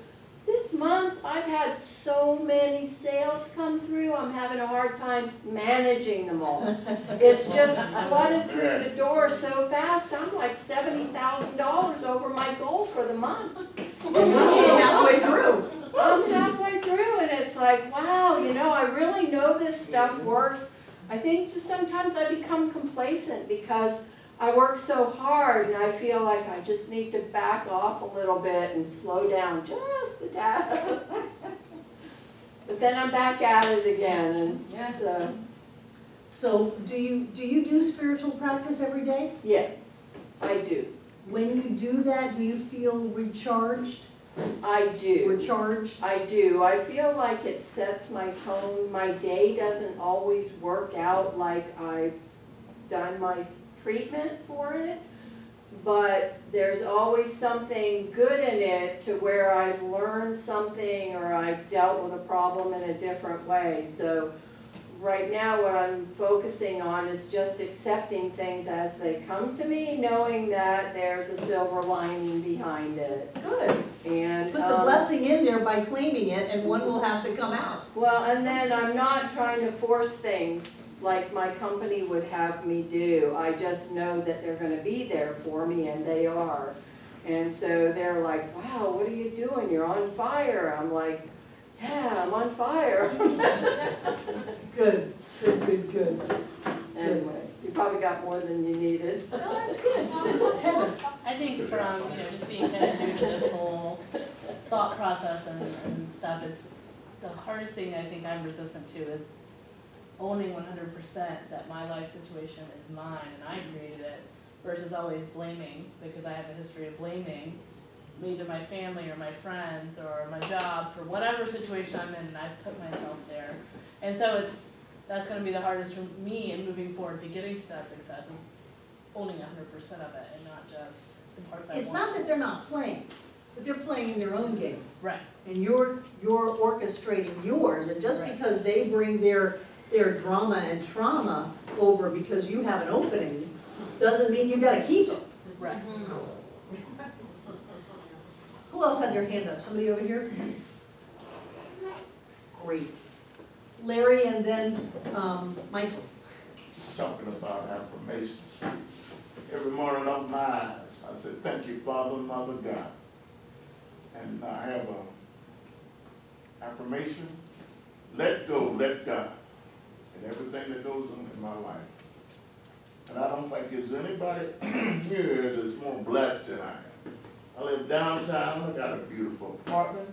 This month, I've had so many sales come through, I'm having a hard time managing them all. It's just flooded through the door so fast, I'm like $70,000 over my goal for the month. Halfway through. I'm halfway through and it's like, wow, I really know this stuff works. I think just sometimes I become complacent because I work so hard and I feel like I just need to back off a little bit and slow down just a tad. But then I'm back at it again, and so. So do you do spiritual practice every day? Yes, I do. When you do that, do you feel recharged? I do. Recharged? I do. I feel like it sets my tone. My day doesn't always work out like I've done my treatment for it, but there's always something good in it to where I've learned something or I've dealt with a problem in a different way. So right now what I'm focusing on is just accepting things as they come to me, knowing that there's a silver lining behind it. Good. And Put the blessing in there by claiming it, and one will have to come out. well, and then I'm not trying to force things like my company would have me do. I just know that they're going to be there for me, and they are. And so they're like, wow, what are you doing? You're on fire. I'm like, yeah, I'm on fire. Good, good, good, good. Anyway, you probably got more than you needed. Oh, that's good. Heather. I think from, just being kind of new to this whole thought process and stuff, it's the hardest thing I think I'm resistant to is owning 100% that my life situation is mine and I created it, versus always blaming, because I have a history of blaming either my family or my friends or my job for whatever situation I'm in, and I've put myself there. And so that's going to be the hardest for me in moving forward to getting to that success, is owning 100% of it and not just the parts I want. It's not that they're not playing, but they're playing their own game. Right. And you're orchestrating yours, and just Right. because they bring their drama and trauma over because you have an opening, doesn't mean you gotta keep them. Right. Who else had their hand up? Somebody over here? Great. Larry and then, Michael. Talking about affirmations. Every morning I open my eyes, I say, thank you, Father, Mother, God. And I have a affirmation, let go, let God, and everything that goes on in my life. And I don't think there's anybody here that's more blessed than I am. I live downtown, I got a beautiful apartment.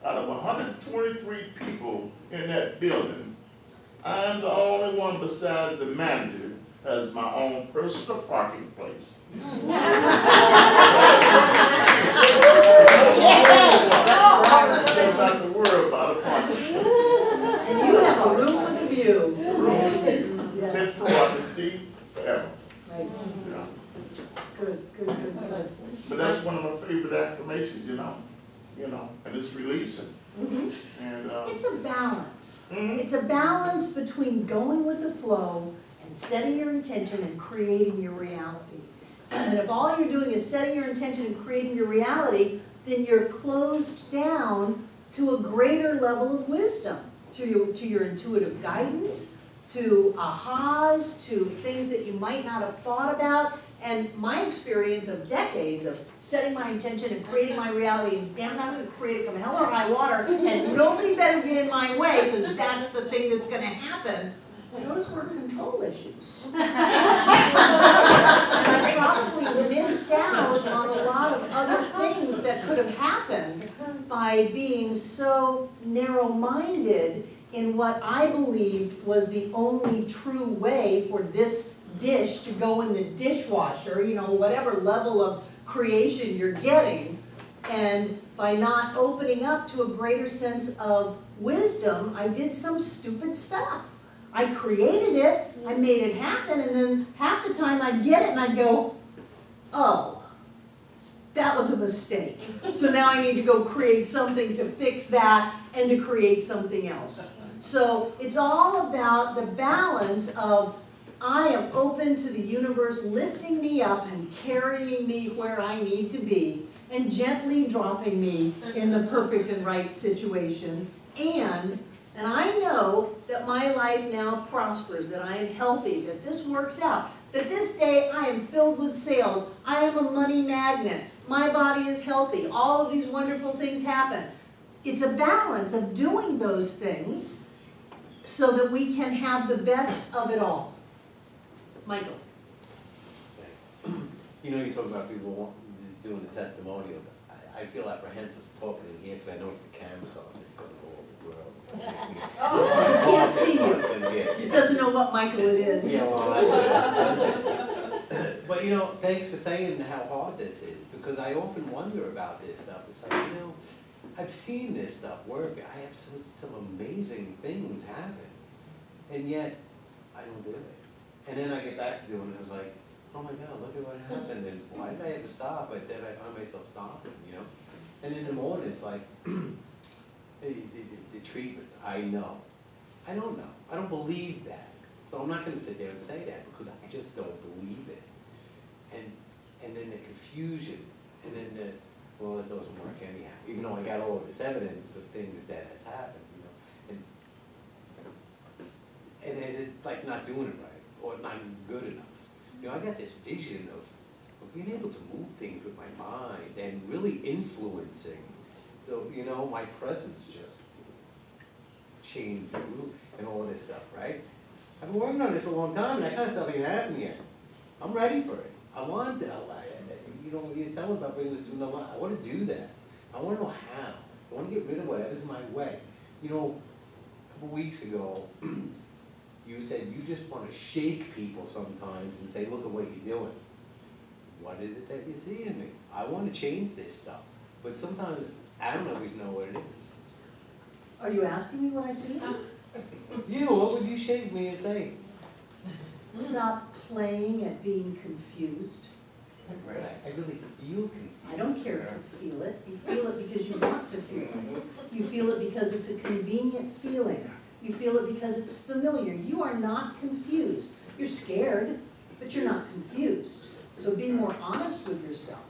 Out of 123 people in that building, I am the only one besides the manager has my own personal parking place. I don't have to worry about a parking. And you have a room with a view. That's what I can see forever. Right. Yeah. Good, good, good, good. But that's one of my favorite affirmations, and it's releasing. And It's a balance. mhm. It's a balance between going with the flow and setting your intention and creating your reality. And if all you're doing is setting your intention and creating your reality, then you're closed down to a greater level of wisdom, to your intuitive guidance, to ahas, to things that you might not have thought about. And my experience of decades of setting my intention and creating my reality, and damn, I'm gonna create it come hell or high water, and nobody better get in my way, because that's the thing that's gonna happen. Well, those were control issues. And I probably missed out on a lot of other things that could have happened by being so narrow-minded in what I believed was the only true way for this dish to go in the dishwasher, whatever level of creation you're getting. And by not opening up to a greater sense of wisdom, I did some stupid stuff. I created it, I made it happen, and then half the time I'd get it and I'd go, oh, that was a mistake. So now I need to go create something to fix that and to create something else. So it's all about the balance of I am open to the universe lifting me up and carrying me where I need to be and gently dropping me in the perfect and right situation. And I know that my life now prospers, that I am healthy, that this works out, that this day I am filled with sales, I am a money magnet, my body is healthy, all of these wonderful things happen. It's a balance of doing those things so that we can have the best of it all. Michael. You talk about people doing the testimonials. I feel apprehensive talking in here because I know if the camera's on, it's going to go over the world. I can't see you. It doesn't know what Michael it is. Yeah, well, but thanks for saying how hard this is, because I often wonder about this stuff. It's like, I've seen this stuff work. I have some amazing things happen, and yet I don't do it. And then I get back to doing it, I was like, oh my God, look at what happened, and why did I ever stop? But then I find myself stopping, And in the morning, it's like, the treatment, I know. I don't know. I don't believe that. So I'm not going to sit there and say that, because I just don't believe it. And then the confusion, and then well, it doesn't work anyhow, even though I got all of this evidence of things that has happened, And then it's like not doing it right, or not good enough. I got this vision of being able to move things with my mind and really influencing, my presence just changed and all this stuff, right? I've been working on this for a long time, and that kind of stuff ain't happened yet. I'm ready for it. I want that. You tell me about bringing this to another life. I want to do that. I want to know how. I want to get rid of whatever's in my way. A couple weeks ago, you said you just want to shake people sometimes and say, look at what you're doing. What is it that you see in me? I want to change this stuff. But sometimes I don't always know what it is. Are you asking me what I see? What would you shake me and say? Stop playing at being confused. I really feel confused. I don't care if you feel it. You feel it because you want to feel it. You feel it because it's a convenient feeling. You feel it because it's familiar. You are not confused. You're scared, but you're not confused. So be more honest with yourself.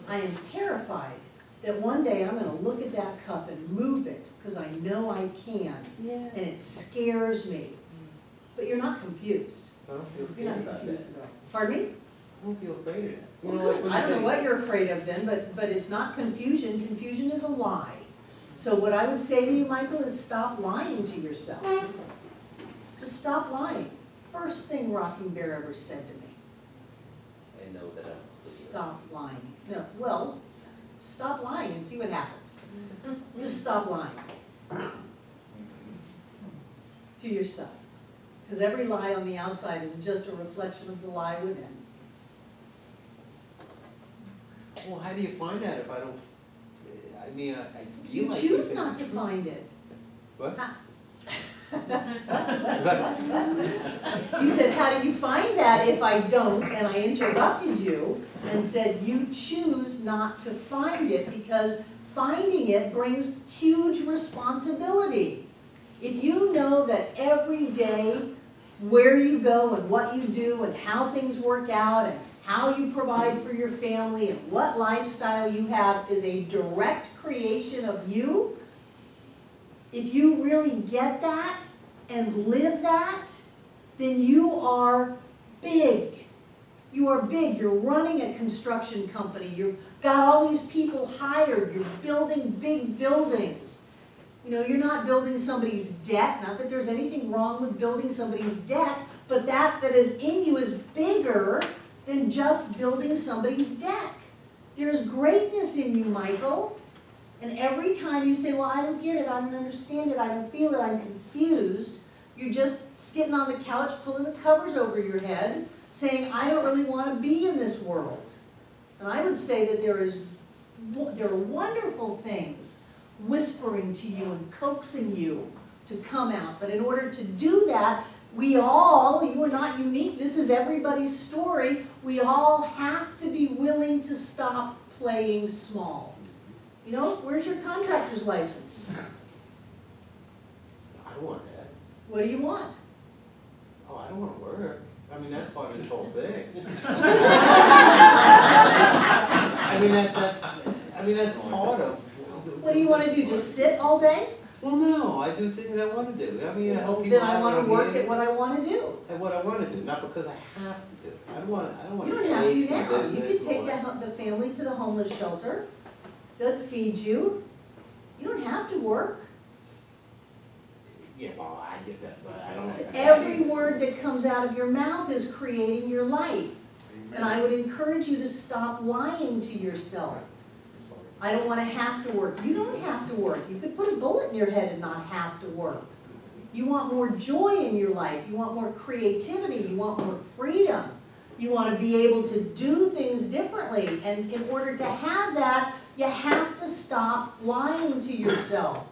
I am terrified that one day I'm gonna look at that cup and move it, because I know I can, Yeah. and it scares me. But you're not confused. I don't feel You're scared not about confused that. at all. Pardon me? I don't feel afraid of that. You Well, know, like good. when I you don't know say- what you're afraid of then, but it's not confusion. Confusion is a lie. So what I would say to you, Michael, is stop lying to yourself. Just stop lying. First thing Rocking Bear ever said to me, I know that I'm. stop lying. No, well, stop lying and see what happens. Just stop lying to yourself. Because every lie on the outside is just a reflection of the lie within. Well, how do you find that if I don't, I mean, I feel You like. choose it's not to true. find it. What? You said, how do you find that if I don't? And I interrupted you and said, you choose not to find it because finding it brings huge responsibility. If you know that every day where you go and what you do and how things work out and how you provide for your family and what lifestyle you have is a direct creation of you, if you really get that and live that, then you are big. You are big. You're running a construction company. You've got all these people hired. You're building big buildings. You know, you're not building somebody's deck. Not that there's anything wrong with building somebody's deck, but that is in you is bigger than just building somebody's deck. There's greatness in you, Michael. And every time you say, well, I don't get it, I don't understand it, I don't feel it, I'm confused, you're just getting on the couch, pulling the covers over your head, saying, I don't really want to be in this world. And I would say that there are wonderful things whispering to you and coaxing you to come out. But in order to do that, we all, you are not unique, this is everybody's story, we all have to be willing to stop playing small. You know, where's your contractor's license? I don't want that. What do you want? Oh, I don't wanna work. I mean, that's part of this whole thing. I mean, that's part of. What do you want to do, just sit all day? Well, no, I do things I wanna do. I mean, I Well, hope people then I have want what to work I at what I want to do. At what I wanna do, not because I have to do. I don't wanna You don't have to pay some now. You business can take or- the family to the homeless shelter. They'll feed you. You don't have to work. Yeah, well, I get that, but I don't. So every word that comes out of your mouth is creating your life. And I would encourage you to stop lying to yourself. I don't want to have to work. You don't have to work. You could put a bullet in your head and not have to work. You want more joy in your life. You want more creativity. You want more freedom. You want to be able to do things differently. And in order to have that, you have to stop lying to yourself.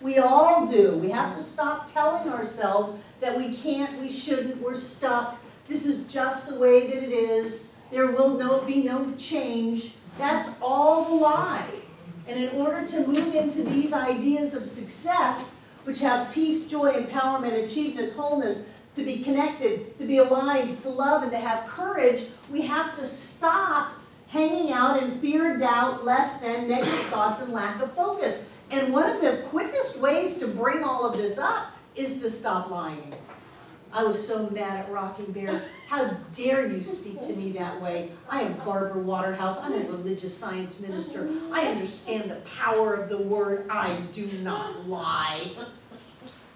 We all do. We have to stop telling ourselves that we can't, we shouldn't, we're stuck. This is just the way that it is. There will be no change. That's all the lie. And in order to move into these ideas of success, which have peace, joy, empowerment, achievement, wholeness, to be connected, to be aligned, to love, and to have courage, we have to stop hanging out in fear, doubt, less than, negative thoughts, and lack of focus. And one of the quickest ways to bring all of this up is to stop lying. I was so mad at Rocking Bear. How dare you speak to me that way? I am Barbara Waterhouse. I'm a religious science minister. I understand the power of the word. I do not lie.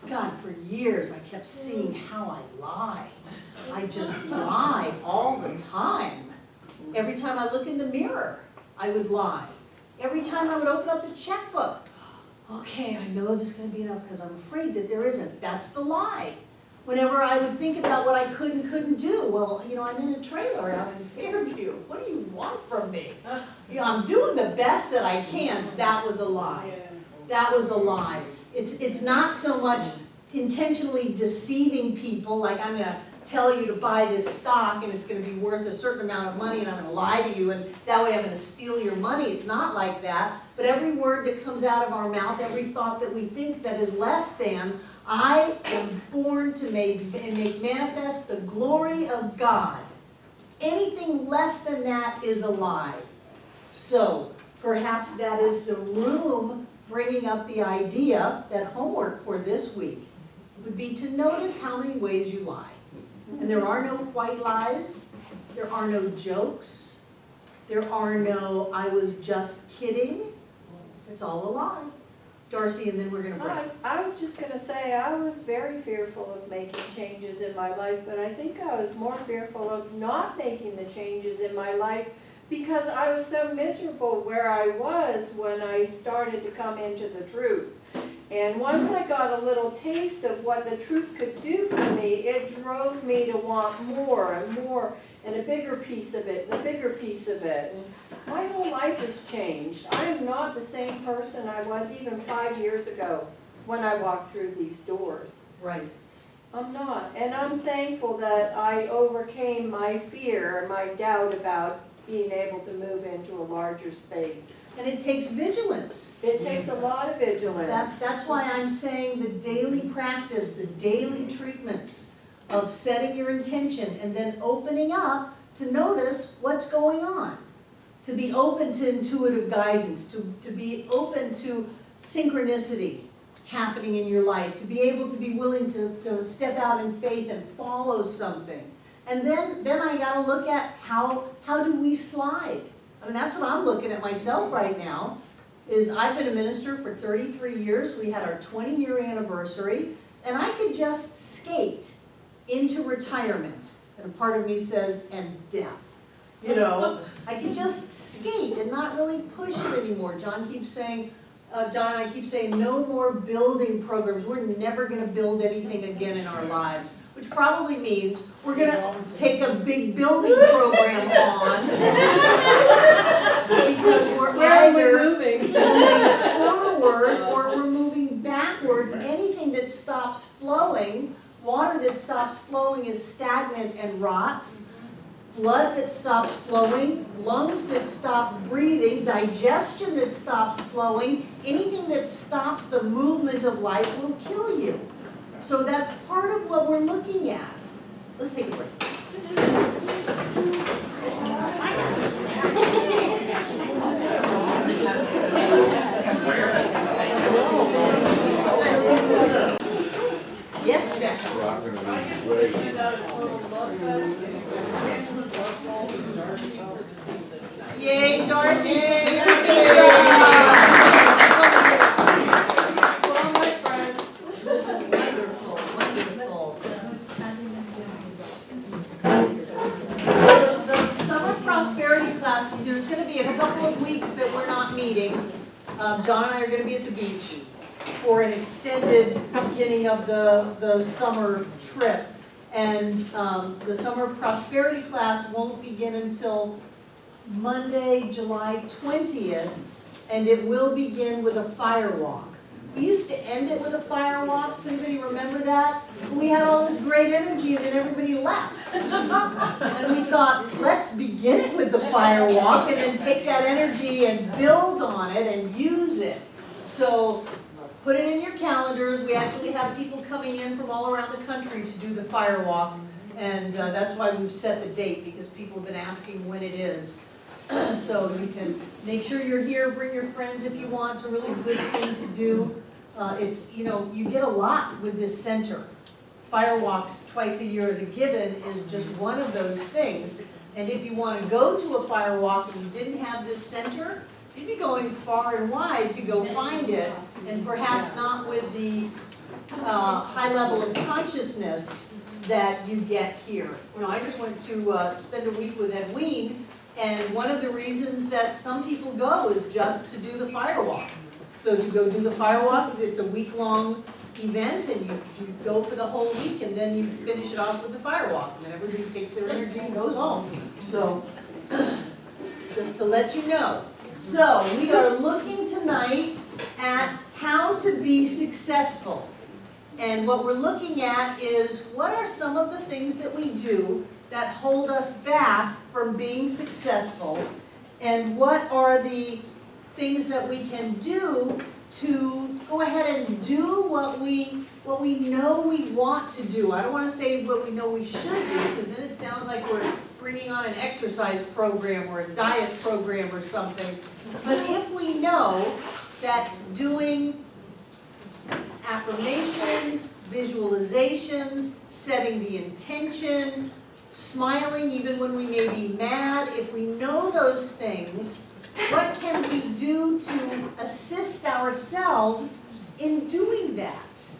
God, for years I kept seeing how I lied. I just lied all the time. Every time I look in the mirror, I would lie. Every time I would open up the checkbook, okay, I know there's going to be enough because I'm afraid that there isn't. That's the lie. Whenever I would think about what I could and couldn't do, well, you know, I'm in a trailer out in Fairview. What do you want from me? You know, I'm doing the best that I can. That was a lie. That was a lie. It's not so much intentionally deceiving people, like I'm going to tell you to buy this stock and it's going to be worth a certain amount of money and I'm going to lie to you and that way I'm going to steal your money. It's not like that. But every word that comes out of our mouth, every thought that we think that is less than, I am born to make manifest the glory of God. Anything less than that is a lie. So, Perhaps that is the room bringing up the idea that homework for this week would be to notice how many ways you lie. And there are no white lies, there are no jokes, there are no "I was just kidding." It's all a lie. Darcy, and then we're gonna break. I was just gonna say, I was very fearful of making changes in my life, but I think I was more fearful of not making the changes in my life because I was so miserable where I was when I started to come into the truth. And once I got a little taste of what the truth could do for me, it drove me to want more and more and a bigger piece of it, and a bigger piece of it. And my whole life has changed. I am not the same person I was even 5 years ago when I walked through these doors. Right. I'm not. And I'm thankful that I overcame my fear and my doubt about being able to move into a larger space. And it takes vigilance. It takes a lot of vigilance. That's why I'm saying the daily practice, the daily treatments of setting your intention and then opening up to notice what's going on. To be open to intuitive guidance, to be open to synchronicity happening in your life, to be able to be willing to step out in faith and follow something. And then I gotta look at how do we slide? I mean, that's what I'm looking at myself right now, is I've been a minister for 33 years. We had our 20-year anniversary, and I could just skate into retirement. And a part of me says, and death. You know, I could just skate and not really push it anymore. John and I keep saying, no more building programs. We're never gonna build anything again in our lives, which probably means we're gonna take a big building program on because we're either moving forward or we're moving backwards. Anything that stops flowing, water that stops flowing is stagnant and rots. Blood that stops flowing, lungs that stop breathing, digestion that stops flowing, anything that stops the movement of life will kill you. So that's part of what we're looking at. Let's take a break. Yes, Becca. I just want to send out a total love fest. Yay, Darcy! Yay, Well, my friend. Wonderful, wonderful. So the summer prosperity class, there's going to be a couple of weeks that we're not meeting. John and I are going to be at the beach for an extended beginning of the summer trip. And the summer prosperity class won't begin until Monday, July 20th, and it will begin with a fire walk. We used to end it with a fire walk. Does anybody remember that? We had all this great energy and then everybody left. And we thought, let's begin it with the fire walk and then take that energy and build on it and use it. So put it in your calendars. We actually have people coming in from all around the country to do the fire walk. And that's why we've set the date, because people have been asking when it is. So you can make sure you're here, bring your friends if you want. It's a really good thing to do. It's, you know, you get a lot with this center. Fire walks twice a year as a given is just one of those things. And if you want to go to a fire walk and you didn't have this center, you'd be going far and wide to go find it, and perhaps not with the high level of consciousness that you get here. You know, I just went to spend a week with Edwene, and one of the reasons that some people go is just to do the fire walk. So to go do the fire walk, it's a week-long event, and you go for the whole week, and then you finish it off with the fire walk, and then everybody takes their energy and goes home. So, just to let you know. So, we are looking tonight at how to be successful. And what we're looking at is, what are some of the things that we do that hold us back from being successful, and what are the things that we can do to go ahead and do what we know we want to do. I don't want to say what we know we should do, because then it sounds like we're bringing on an exercise program or a diet program or something. But if we know that doing affirmations, visualizations, setting the intention, smiling even when we may be mad, if we know those things, what can we do to assist ourselves in doing that?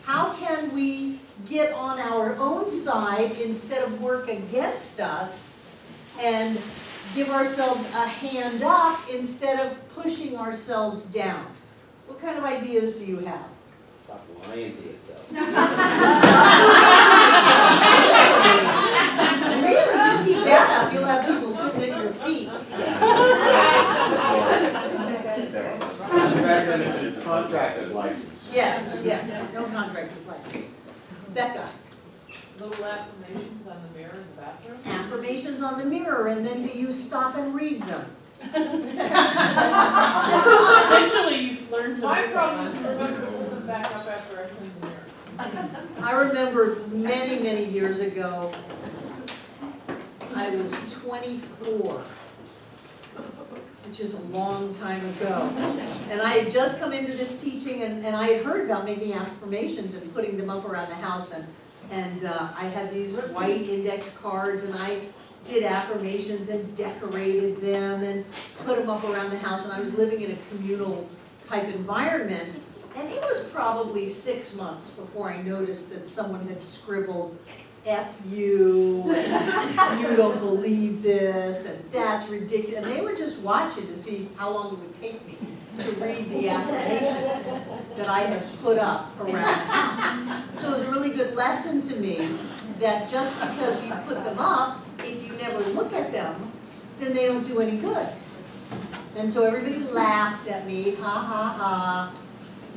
How can we get on our own side instead of work against us and give ourselves a hand up instead of pushing ourselves down? What kind of ideas do you have? Stop lying to yourself. Really, you keep that up, you'll have people sitting at your feet. Contracted license. Yes, yes, no contractor's license. Becca, Little affirmations on the mirror in the bathroom. affirmations on the mirror, and then do you stop and read them? Eventually you learn to. My move problem on. is remember to put them back up after I clean the mirror. I remember many, many years ago, I was 24, which is a long time ago. And I had just come into this teaching and I had heard about making affirmations and putting them up around the house. And I had these white index cards and I did affirmations and decorated them and put them up around the house. And I was living in a communal type environment. And it was probably 6 months before I noticed that someone had scribbled F you, and you don't believe this, and that's ridiculous. And they were just watching to see how long it would take me to read the affirmations that I had put up around the house. So it was a really good lesson to me that just because you put them up, if you never look at them, then they don't do any good. And so everybody laughed at me, ha ha ha.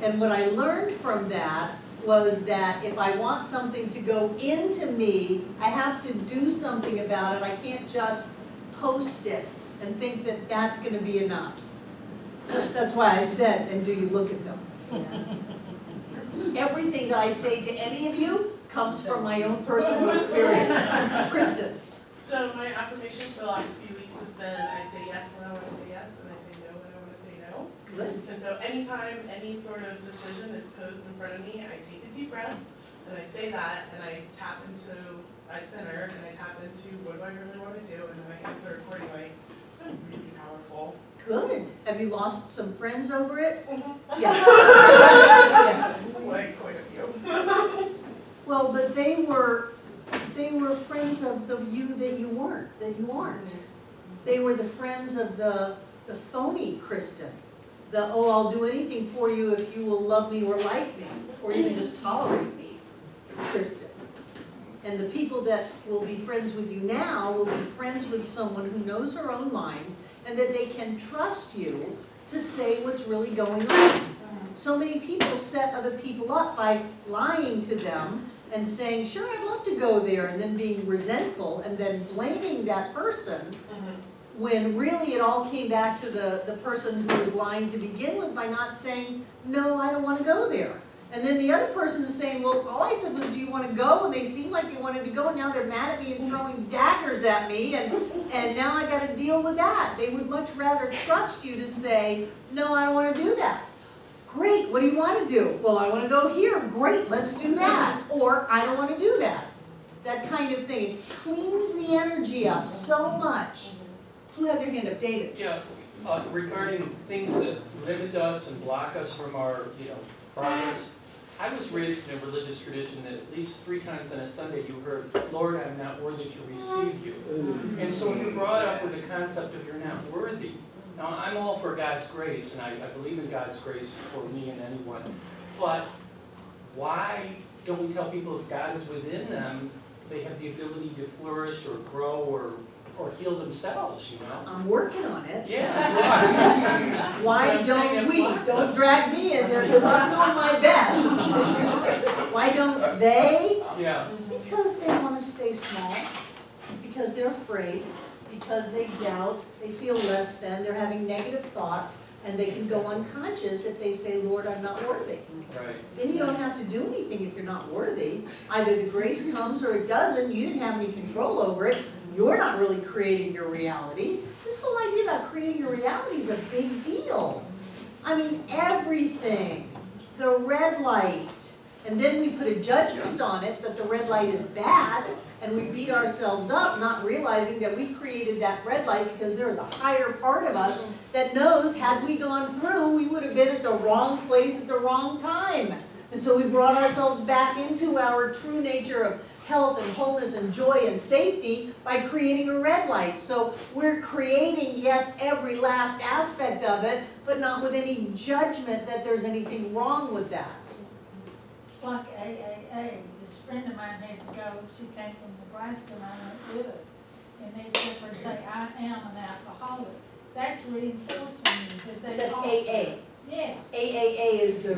And what I learned from that was that if I want something to go into me, I have to do something about it. I can't just post it and think that that's going to be enough. That's why I said, and do you look at them? Everything that I say to any of you comes from my own personal experience. Kristen. So my affirmation for the last few weeks has been I say yes when I want to say yes, and I say no when I want to say no. Good. And so anytime any sort of decision is posed in front of me, I take a deep breath, and I say that, and I center, and I tap into what do I really want to do, and then I answer accordingly. It's been really powerful. Good. Have you lost some friends over it? Mm-hmm. Yes. Yes. Like quite a few. Well, but they were friends of the you that you weren't, that you aren't. They were the friends of the phony Kristen. The, oh, I'll do anything for you if you will love me or like me, or even just tolerate me, Kristen. And the people that will be friends with you now will be friends with someone who knows her own mind and that they can trust you to say what's really going on. So many people set other people up by lying to them and saying, sure, I'd love to go there, and then being resentful and then blaming that person when really it all came back to the person who was lying to begin with by not saying, no, I don't want to go there. And then the other person is saying, well, all I said was, do you want to go? And they seemed like they wanted to go, and now they're mad at me and throwing daggers at me, and now I got to deal with that. They would much rather trust you to say, no, I don't want to do that. Great, what do you want to do? Well, I want to go here. Great, let's do that. Or, I don't want to do that. That kind of thing. It cleans the energy up so much. Who had their hand up? David. Yeah, regarding things that limit us and block us from our, progress. I was raised in a religious tradition that at least 3 times on a Sunday you heard, Lord, I'm not worthy to receive you. And so you're brought up with the concept of you're not worthy. Now, I'm all for God's grace, and I believe in God's grace for me and anyone. But why don't we tell people if God is within them, they have the ability to flourish or grow or heal themselves, I'm working on it. Yeah. Why I'm saying don't it we? blocks Don't us. drag me in there because I'm doing my best. Why don't they? Yeah. Because they want to stay small, because they're afraid, because they doubt, they feel less than, they're having negative thoughts, and they can go unconscious if they say, Lord, I'm not worthy. Right. Then you don't have to do anything if you're not worthy. Either the grace comes or it doesn't. You didn't have any control over it. you're not really creating your reality. This whole idea about creating your reality is a big deal. I mean, everything, the red light, and then we put a judgment on it that the red light is bad, and we beat ourselves up not realizing that we created that red light because there is a higher part of us that knows had we gone through, we would have been at the wrong place at the wrong time. And so we brought ourselves back into our true nature of health and wholeness and joy and safety by creating a red light. So we're creating, yes, every last aspect of it, but not with any judgment that there's anything wrong with that. It's like AAA. This friend of mine had to go, she came from Nebraska and I went with her. And they said her say, I am an alcoholic. That's reinforcing you that they That's are. AA. Yeah. AAA is the It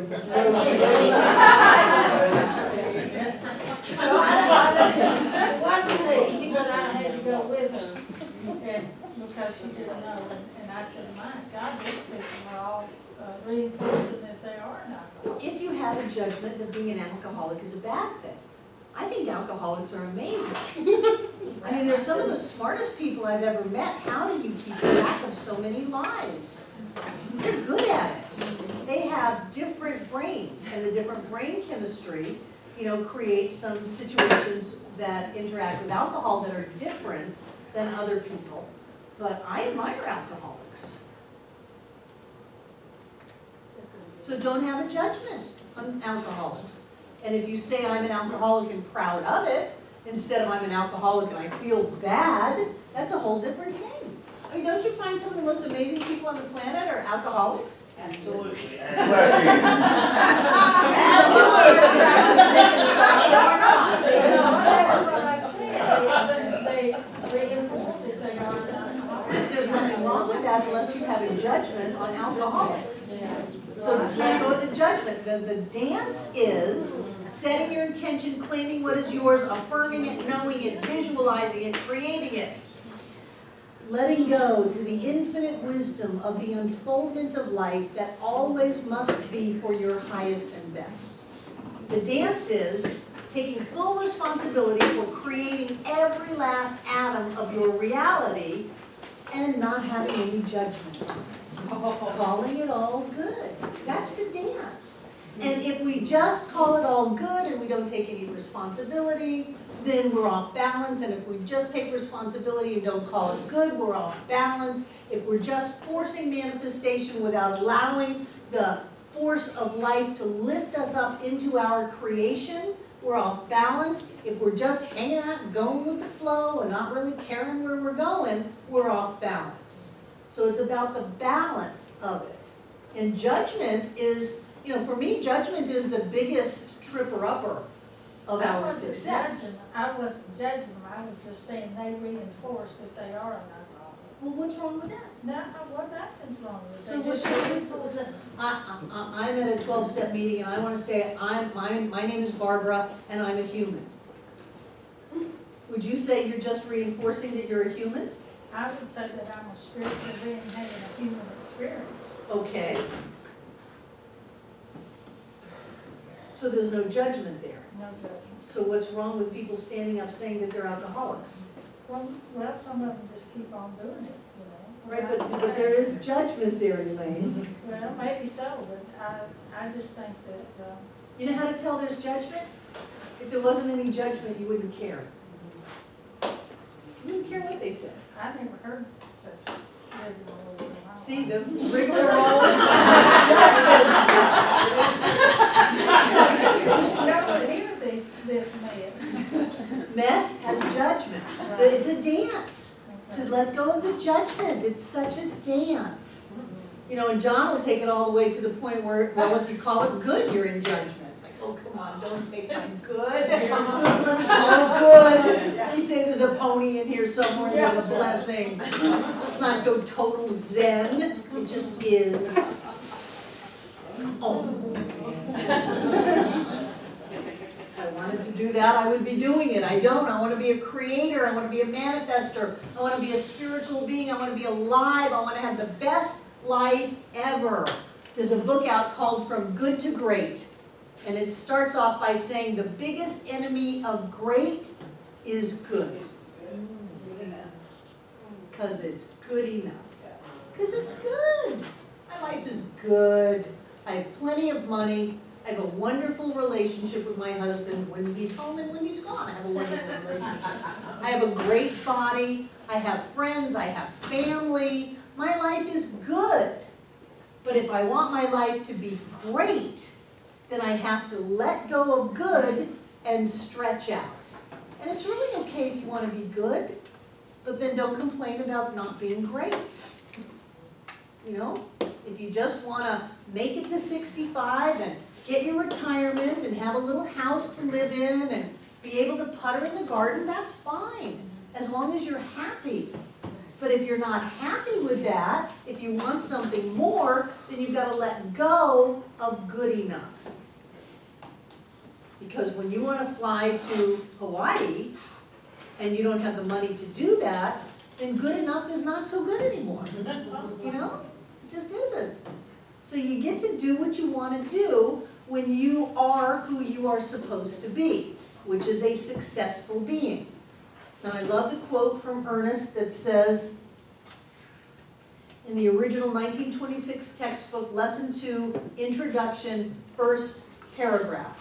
wasn't me, but I had to go with her, and, because she didn't know, and I said, my God, these people are all reinforcing that they are an alcoholic. If you have a judgment that being an alcoholic is a bad thing, I think alcoholics are amazing. I mean, they're some of the smartest people I've ever met. How do you keep track of so many lies? They're good at it. They have different brains, and the different brain chemistry, you know, creates some situations that interact with alcohol that are different than other people. But I admire alcoholics. So don't have a judgment on alcoholics. And if you say I'm an alcoholic and proud of it, instead of I'm an alcoholic and I feel bad, that's a whole different thing. I mean, don't you find some of the most amazing people on the planet are alcoholics? Absolutely. Some people are practicing and some are not. That's what I said, they reinforce if they are an alcoholic. There's nothing wrong with that unless you have a judgment on alcoholics. So let go of the judgment. The dance is setting your intention, claiming what is yours, affirming it, knowing it, visualizing it, creating it. Letting go to the infinite wisdom of the unfoldment of life that always must be for your highest and best. The dance is taking full responsibility for creating every last atom of your reality and not having any judgment on it. Calling it all good. That's the dance. And if we just call it all good and we don't take any responsibility, then we're off balance. And if we just take responsibility and don't call it good, we're off balance. If we're just forcing manifestation without allowing the force of life to lift us up into our creation, we're off balance. If we're just hanging out and going with the flow and not really caring where we're going, we're off balance. So it's about the balance of it. And judgment is, you know, for me, judgment is the biggest tripper-upper of our success. I wasn't judging them, I was just saying they reinforce that they are an alcoholic. Well, what's wrong with that? No, what nothing's wrong with it. So They what's just wrong reinforce with it. I'm at a 12-step meeting and I want to say, my name is Barbara and I'm a human. Would you say you're just reinforcing that you're a human? I would say that I'm a spiritual being having a human experience. Okay. So there's no judgment there. No judgment. So what's wrong with people standing up saying that they're alcoholics? Well, some of them just keep on doing it, you know. Right, but there is judgment there, Elaine. Well, maybe so, but I just think that, You know how to tell there's judgment? If there wasn't any judgment, you wouldn't care. You wouldn't care what they said. I never heard such rigmarole in my life. See, the rigmarole Never hear this mess. mess has judgment. But it's a dance to let go of the judgment. It's such a dance. You know, and John will take it all the way to the point where, well, if you call it good, you're in judgment. It's like, oh, come on, don't take my good. Let me call it good. You say there's a pony in here somewhere, there's a blessing. Let's not go total zen. It just is. Oh. If I wanted to do that, I would be doing it. I don't. I want to be a creator. I want to be a manifester. I want to be a spiritual being. I want to be alive. I want to have the best life ever. There's a book out called From Good to Great. And it starts off by saying the biggest enemy of great is good. because it's good enough. Because it's good. My life is good. I have plenty of money. I have a wonderful relationship with my husband when he's home and when he's gone. I have a wonderful relationship. I have a great body. I have friends. I have family. My life is good. But if I want my life to be great, then I have to let go of good and stretch out. And it's really okay if you want to be good, but then don't complain about not being great. You know, if you just want to make it to 65 and get your retirement and have a little house to live in and be able to putter in the garden, that's fine, as long as you're happy. But if you're not happy with that, if you want something more, then you've got to let go of good enough. Because when you want to fly to Hawaii and you don't have the money to do that, then good enough is not so good anymore. You know? It just isn't. So you get to do what you want to do when you are who you are supposed to be, which is a successful being. And I love the quote from Ernest that says, in the original 1926 textbook, Lesson 2, Introduction, first paragraph.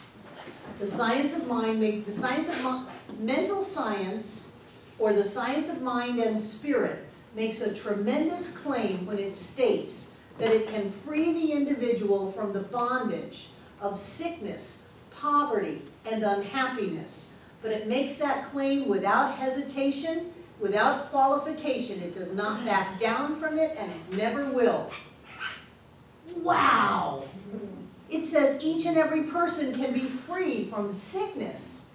The science of mind, mental science, or the science of mind and spirit, makes a tremendous claim when it states that it can free the individual from the bondage of sickness, poverty, and unhappiness. But it makes that claim without hesitation, without qualification. It does not back down from it, and it never will. Wow! It says each and every person can be free from sickness,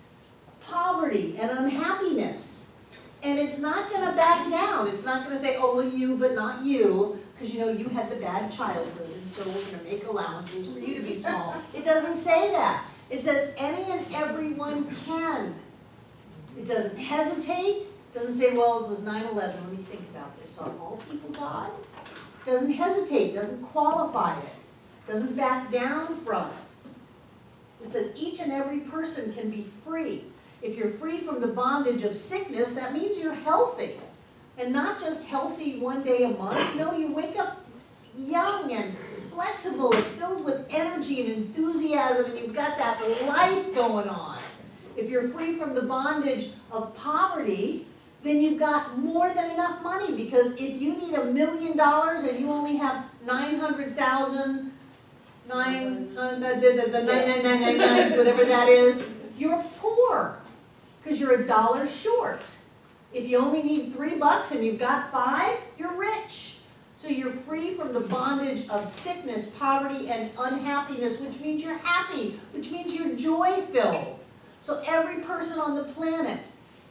poverty, and unhappiness. And it's not going to back down. It's not going to say, oh, well, you, but not you, because you know you had the bad childhood, and so we're going to make allowances for you to be small. It doesn't say that. It says any and everyone can. It doesn't hesitate. It doesn't say, well, it was 9/11. Let me think about this. Are all people God? It doesn't hesitate. It doesn't qualify it. It doesn't back down from it. It says each and every person can be free. If you're free from the bondage of sickness, that means you're healthy. And not just healthy one day a month. No, you wake up young and flexible and filled with energy and enthusiasm, and you've got that life going on. If you're free from the bondage of poverty, then you've got more than enough money, because if you need $1 million and you only have 900,000, the 99999s, whatever that is, you're poor because you're $1 short. If you only need $3 and you've got 5, you're rich. So you're free from the bondage of sickness, poverty, and unhappiness, which means you're happy, which means you're joy-filled. So every person on the planet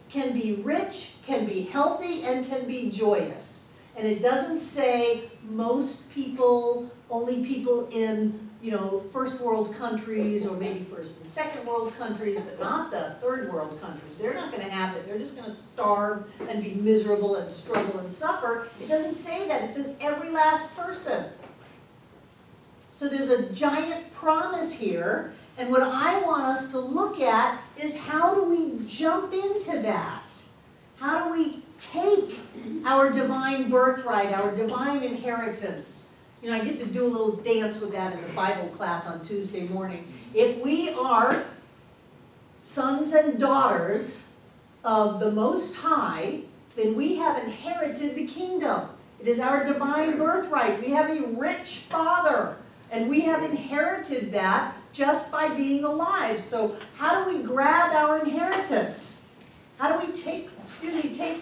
can be rich, can be healthy, and can be joyous. And it doesn't say most people, only people in, you know, first world countries, or maybe first and second world countries, but not the third world countries. They're not going to have it. They're just going to starve and be miserable and struggle and suffer. It doesn't say that. It says every last person. So there's a giant promise here. And what I want us to look at is, how do we jump into that? How do we take our divine birthright, our divine inheritance? You know, I get to do a little dance with that in the Bible class on Tuesday morning. If we are sons and daughters of the Most High, then we have inherited the kingdom. It is our divine birthright. We have a rich Father, and we have inherited that just by being alive. So how do we grab our inheritance? How do we take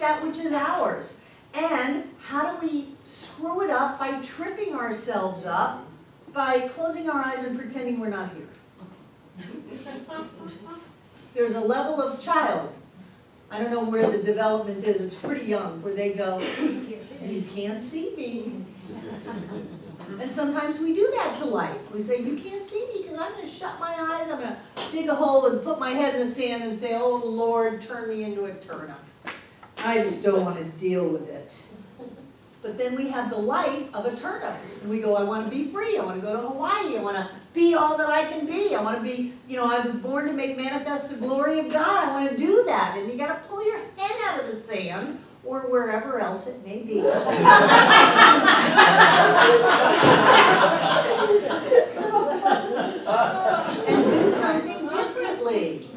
that which is ours? And how do we screw it up by tripping ourselves up, by closing our eyes and pretending we're not here? There's a level of child, I don't know where the development is, it's pretty young, where they go, you can't see me. And sometimes we do that to life. We say, you can't see me because I'm going to shut my eyes, I'm going to dig a hole and put my head in the sand and say, oh Lord, turn me into a turnip. I just don't want to deal with it. But then we have the life of a turnip. And we go, I want to be free. I want to go to Hawaii. I want to be all that I can be. I want to be, you know, I was born to make manifest the glory of God. I want to do that. And you got to pull your head out of the sand, or wherever else it may be. And do something differently.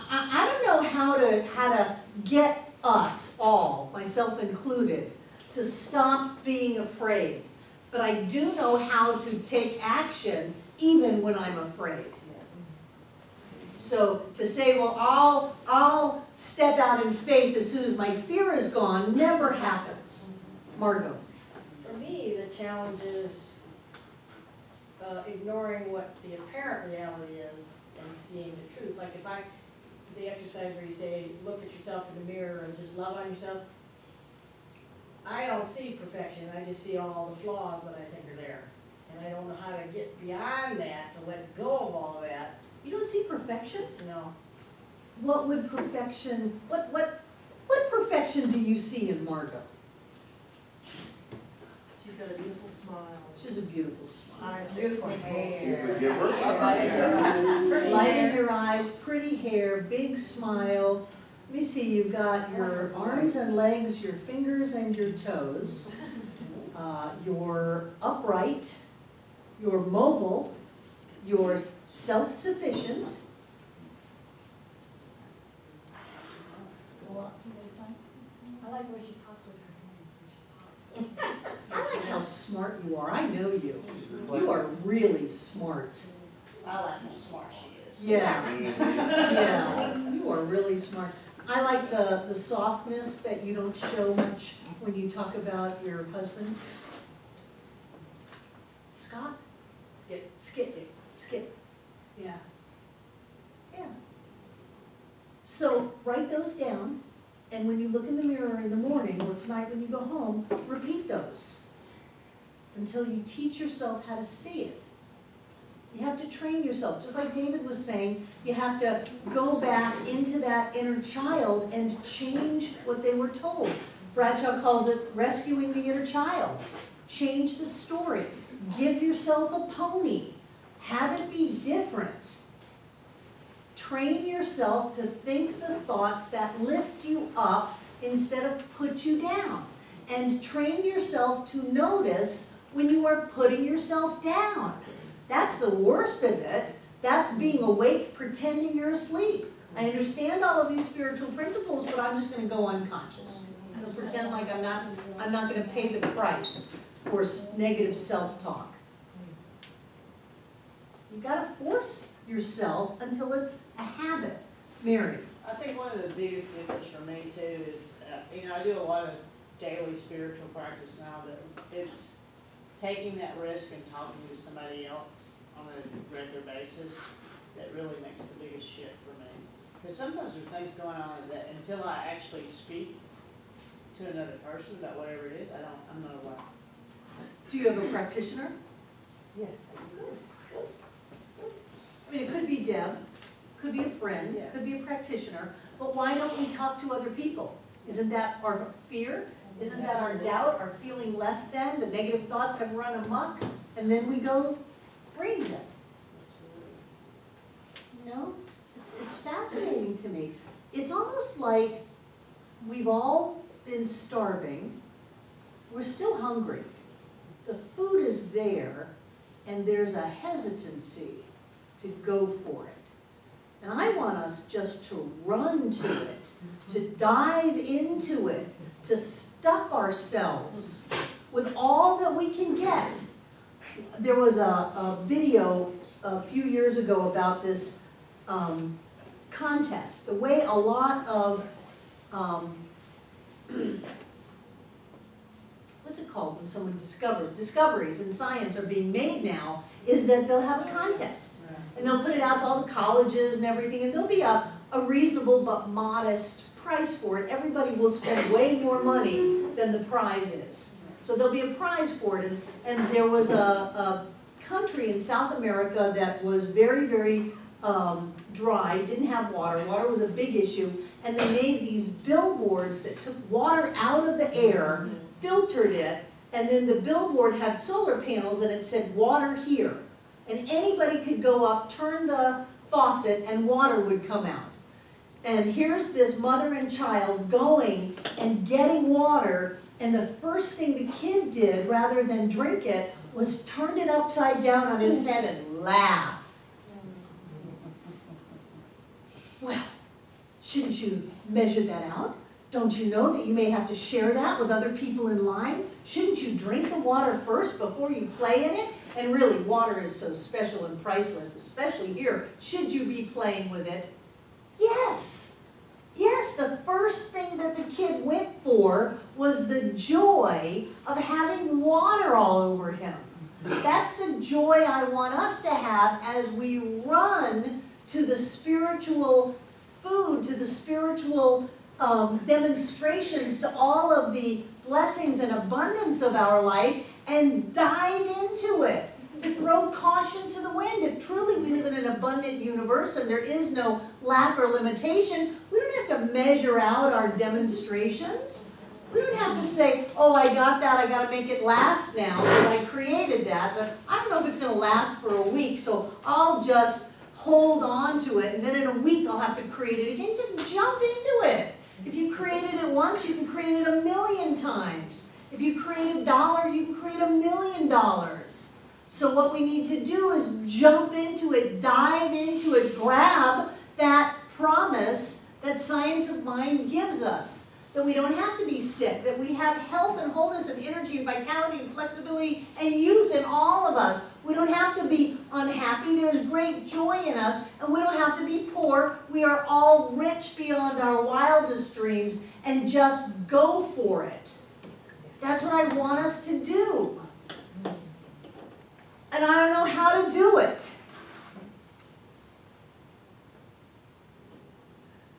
I don't know how to get us all, myself included, to stop being afraid. But I do know how to take action even when I'm afraid. So to say, well, I'll step out in faith as soon as my fear is gone, never happens. Margot. For me, the challenge is ignoring what the apparent reality is and seeing the truth. Like if the exercise where you say, look at yourself in the mirror and just love on yourself, I don't see perfection, I just see all the flaws that I think are there. And I don't know how to get beyond that, to let go of all that. You don't see perfection? No. What would perfection, what perfection do you see in Margot? She's got a beautiful smile. She's a beautiful smile. Beautiful You hair. forgive her? Light in your eyes, pretty hair, big smile. Let me see, you've got your arms and legs, your fingers and your toes. You're upright, you're mobile, you're self-sufficient. I like the way she talks with her hands when she talks. I like how smart you are, I know you. You are really smart. I like how smart she is. Yeah, yeah, you are really smart. I like the softness that you don't show much when you talk about your husband. Scott? Skip, yeah. Yeah. So write those down, and when you look in the mirror in the morning or tonight when you go home, repeat those until you teach yourself how to see it. You have to train yourself, just like David was saying, you have to go back into that inner child and change what they were told. Bradshaw calls it rescuing the inner child. Change the story. Give yourself a pony. Have it be different. Train yourself to think the thoughts that lift you up instead of put you down. And train yourself to notice when you are putting yourself down. That's the worst of it. That's being awake pretending you're asleep. I understand all of these spiritual principles, but I'm just going to go unconscious. I'm going to pretend like I'm not going to pay the price for negative self-talk. You've got to force yourself until it's a habit. Mary. I think one of the biggest differences for me too is, I do a lot of daily spiritual practice now, that it's taking that risk and talking to somebody else on a regular basis that really makes the biggest shift for me. Because sometimes there's things going on that until I actually speak to another person about whatever it is, I'm not aware. Do you have a practitioner? Yes. I mean, it could be Deb, could be a friend, Yeah. could be a practitioner, but why don't we talk to other people? Isn't that our fear? Isn't that our doubt, our feeling less than, the negative thoughts have run amok, and then we go bring them? You know, it's fascinating to me. It's almost like we've all been starving, we're still hungry. The food is there, and there's a hesitancy to go for it. And I want us just to run to it, to dive into it, to stuff ourselves with all that we can get. There was a video a few years ago about this contest. The way a lot of, what's it called when someone discoveries in science are being made now, is that they'll have a contest. And they'll put it out to all the colleges and everything, and there'll be a reasonable but modest price for it. Everybody will spend way more money than the prize is. So there'll be a prize for it. And there was a country in South America that was very, very dry, didn't have water. Water was a big issue. And they made these billboards that took water out of the air, filtered it, and then the billboard had solar panels and it said, water here. And anybody could go up, turn the faucet, and water would come out. And here's this mother and child going and getting water, and the first thing the kid did, rather than drink it, was turned it upside down on his head and laugh. Well, shouldn't you measure that out? Don't you know that you may have to share that with other people in line? Shouldn't you drink the water first before you play in it? And really, water is so special and priceless, especially here. Should you be playing with it? Yes. Yes, the first thing that the kid went for was the joy of having water all over him. That's the joy I want us to have as we run to the spiritual food, to the spiritual demonstrations, to all of the blessings and abundance of our life, and dive into it. To throw caution to the wind. If truly we live in an abundant universe and there is no lack or limitation, we don't have to measure out our demonstrations. We don't have to say, oh, I got that, I got to make it last now, because I created that, but I don't know if it's going to last for a week, so I'll just hold on to it, and then in a week I'll have to create it again. Just jump into it. If you created it once, you can create it 1,000,000 times. If you create $1, you can create $1 million. So what we need to do is jump into it, dive into it, grab that promise that Science of Mind gives us. That we don't have to be sick, that we have health and wholeness and energy and vitality and flexibility and youth in all of us. We don't have to be unhappy, there's great joy in us, and we don't have to be poor. We are all rich beyond our wildest dreams, and just go for it. That's what I want us to do. And I don't know how to do it.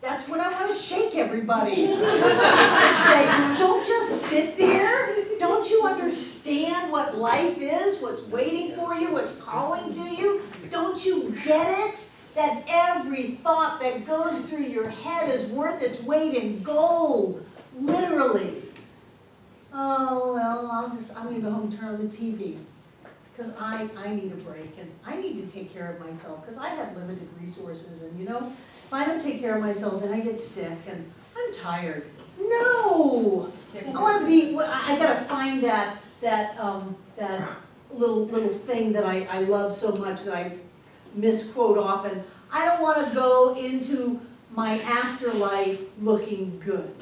That's when I want to shake everybody and say, don't just sit there. Don't you understand what life is, what's waiting for you, what's calling to you? Don't you get it? That every thought that goes through your head is worth its weight in gold, literally. Oh, well, I'm going to go home and turn on the TV. Because I need a break, and I need to take care of myself, because I have limited resources, and you know, if I don't take care of myself, then I get sick, and I'm tired. No! I want to be, I got to find that little thing that I love so much that I misquote often. I don't want to go into my afterlife looking good.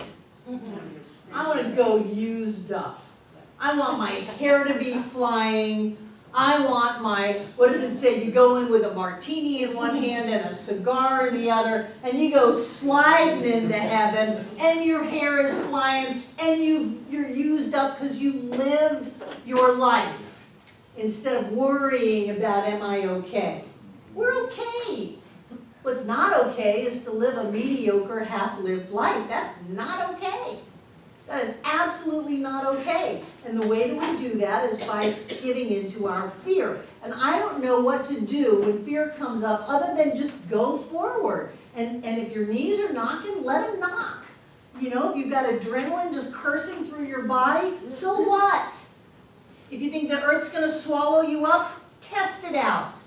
I want to go used up. I want my hair to be flying. I want my, what does it say? You go in with a martini in one hand and a cigar in the other, and you go sliding into heaven, and your hair is flying, and you're used up because you lived your life instead of worrying about, am I okay? We're okay. What's not okay is to live a mediocre, half-lived life. That's not okay. That is absolutely not okay. And the way that we do that is by giving into our fear. And I don't know what to do when fear comes up other than just go forward. And if your knees are knocking, let them knock. You know, if you've got adrenaline just coursing through your body, so what? If you think the earth's going to swallow you up, test it out.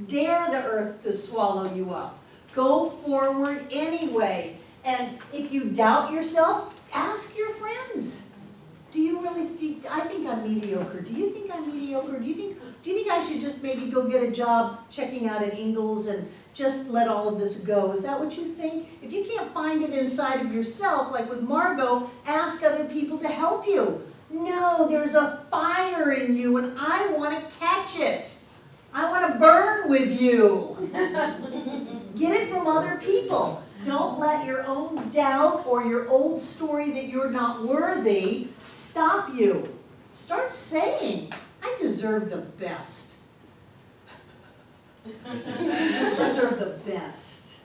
Dare the earth to swallow you up. Go forward anyway. And if you doubt yourself, ask your friends. Do you really think, I think I'm mediocre. Do you think I'm mediocre? Do you think I should just maybe go get a job checking out at Ingalls and just let all of this go? Is that what you think? If you can't find it inside of yourself, like with Margot, ask other people to help you. No, there's a fire in you and I want to catch it. I want to burn with you. Get it from other people. Don't let your own doubt or your old story that you're not worthy stop you. Start saying, I deserve the best. I deserve the best.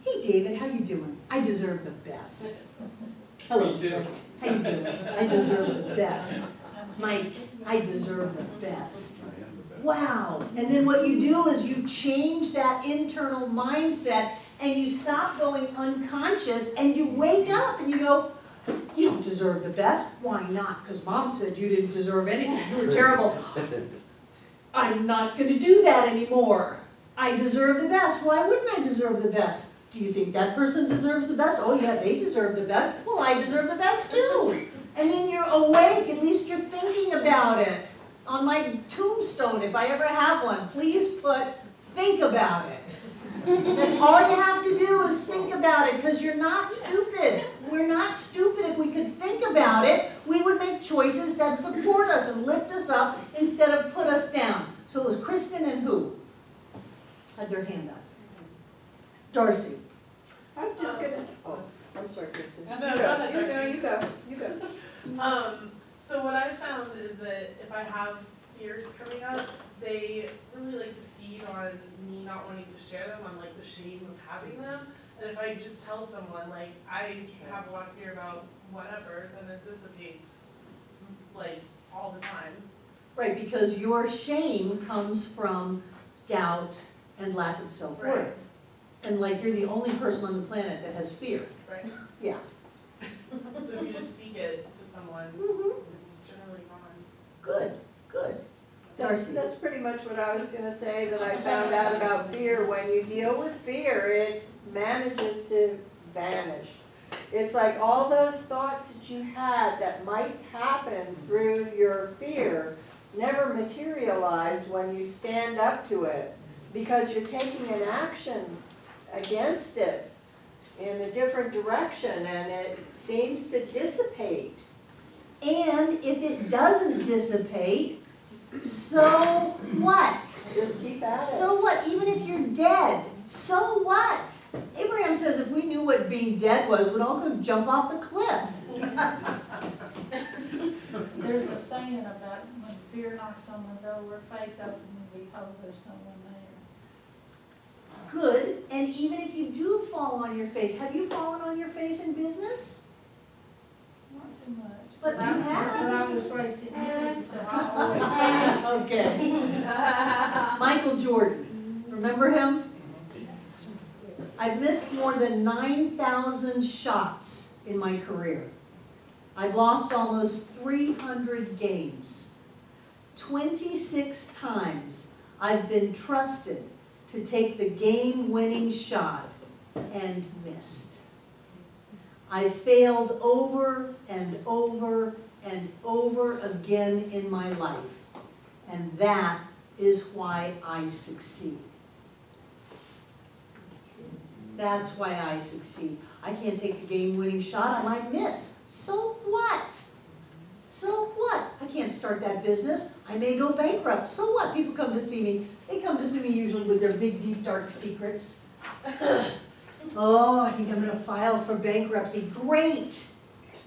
Hey David, how you doing? I deserve the best. Hello. Me too. How you doing? I deserve the best. Mike, I deserve the best. Wow. And then what you do is you change that internal mindset and you stop going unconscious and you wake up and you go, you don't deserve the best. Why not? Because Mom said you didn't deserve anything. You were terrible. I'm not going to do that anymore. I deserve the best. Why wouldn't I deserve the best? Do you think that person deserves the best? Oh yeah, they deserve the best. Well, I deserve the best too. And then you're awake, at least you're thinking about it. On my tombstone, if I ever have one, please put, think about it. That's all you have to do is think about it, because you're not stupid. We're not stupid. If we could think about it, we would make choices that support us and lift us up instead of put us down. So it was Kristen and who? Had their hand up. Darcy. I'm just gonna, oh, I'm sorry, Kristen. No, go ahead, You Darcy. you go. So what I've found is that if I have fears coming up, they really like to feed on me not wanting to share them, on like the shame of having them. And if I just tell someone like I have a lot of fear about whatever, then it dissipates like all the time. Right, because your shame comes from doubt and lack of self-worth. Right. And like you're the only person on the planet that has fear. Right? Yeah. So if you just speak it to someone, Mhm. it's generally gone. Good, good. That's, Darcy. that's pretty much what I was gonna say, that I found out about fear. When you deal with fear, it manages to vanish. It's like all those thoughts that you had that might happen through your fear never materialize when you stand up to it, because you're taking an action against it in a different direction, and it seems to dissipate. And if it doesn't dissipate, so what? Just keep at it. So what? Even if you're dead, so what? Abraham says if we knew what being dead was, we'd all go jump off the cliff. There's a saying about when fear knocks on the door, faith opens and behold, there's no one there. Good, and even if you do fall on your face, have you fallen on your face in business? Not too much. But you I- have. But I was raised in Italy, so I always. Okay. Michael Jordan, remember him? I've missed more than 9,000 shots in my career. I've lost almost 300 games. 26 times I've been trusted to take the game-winning shot and missed. I failed over and over and over again in my life, and that is why I succeed. That's why I succeed. I can't take the game-winning shot, I might miss. So what? So what? I can't start that business. I may go bankrupt. So what? People come to see me. They come to see me usually with their big, deep, dark secrets. Oh, I think I'm gonna file for bankruptcy. Great!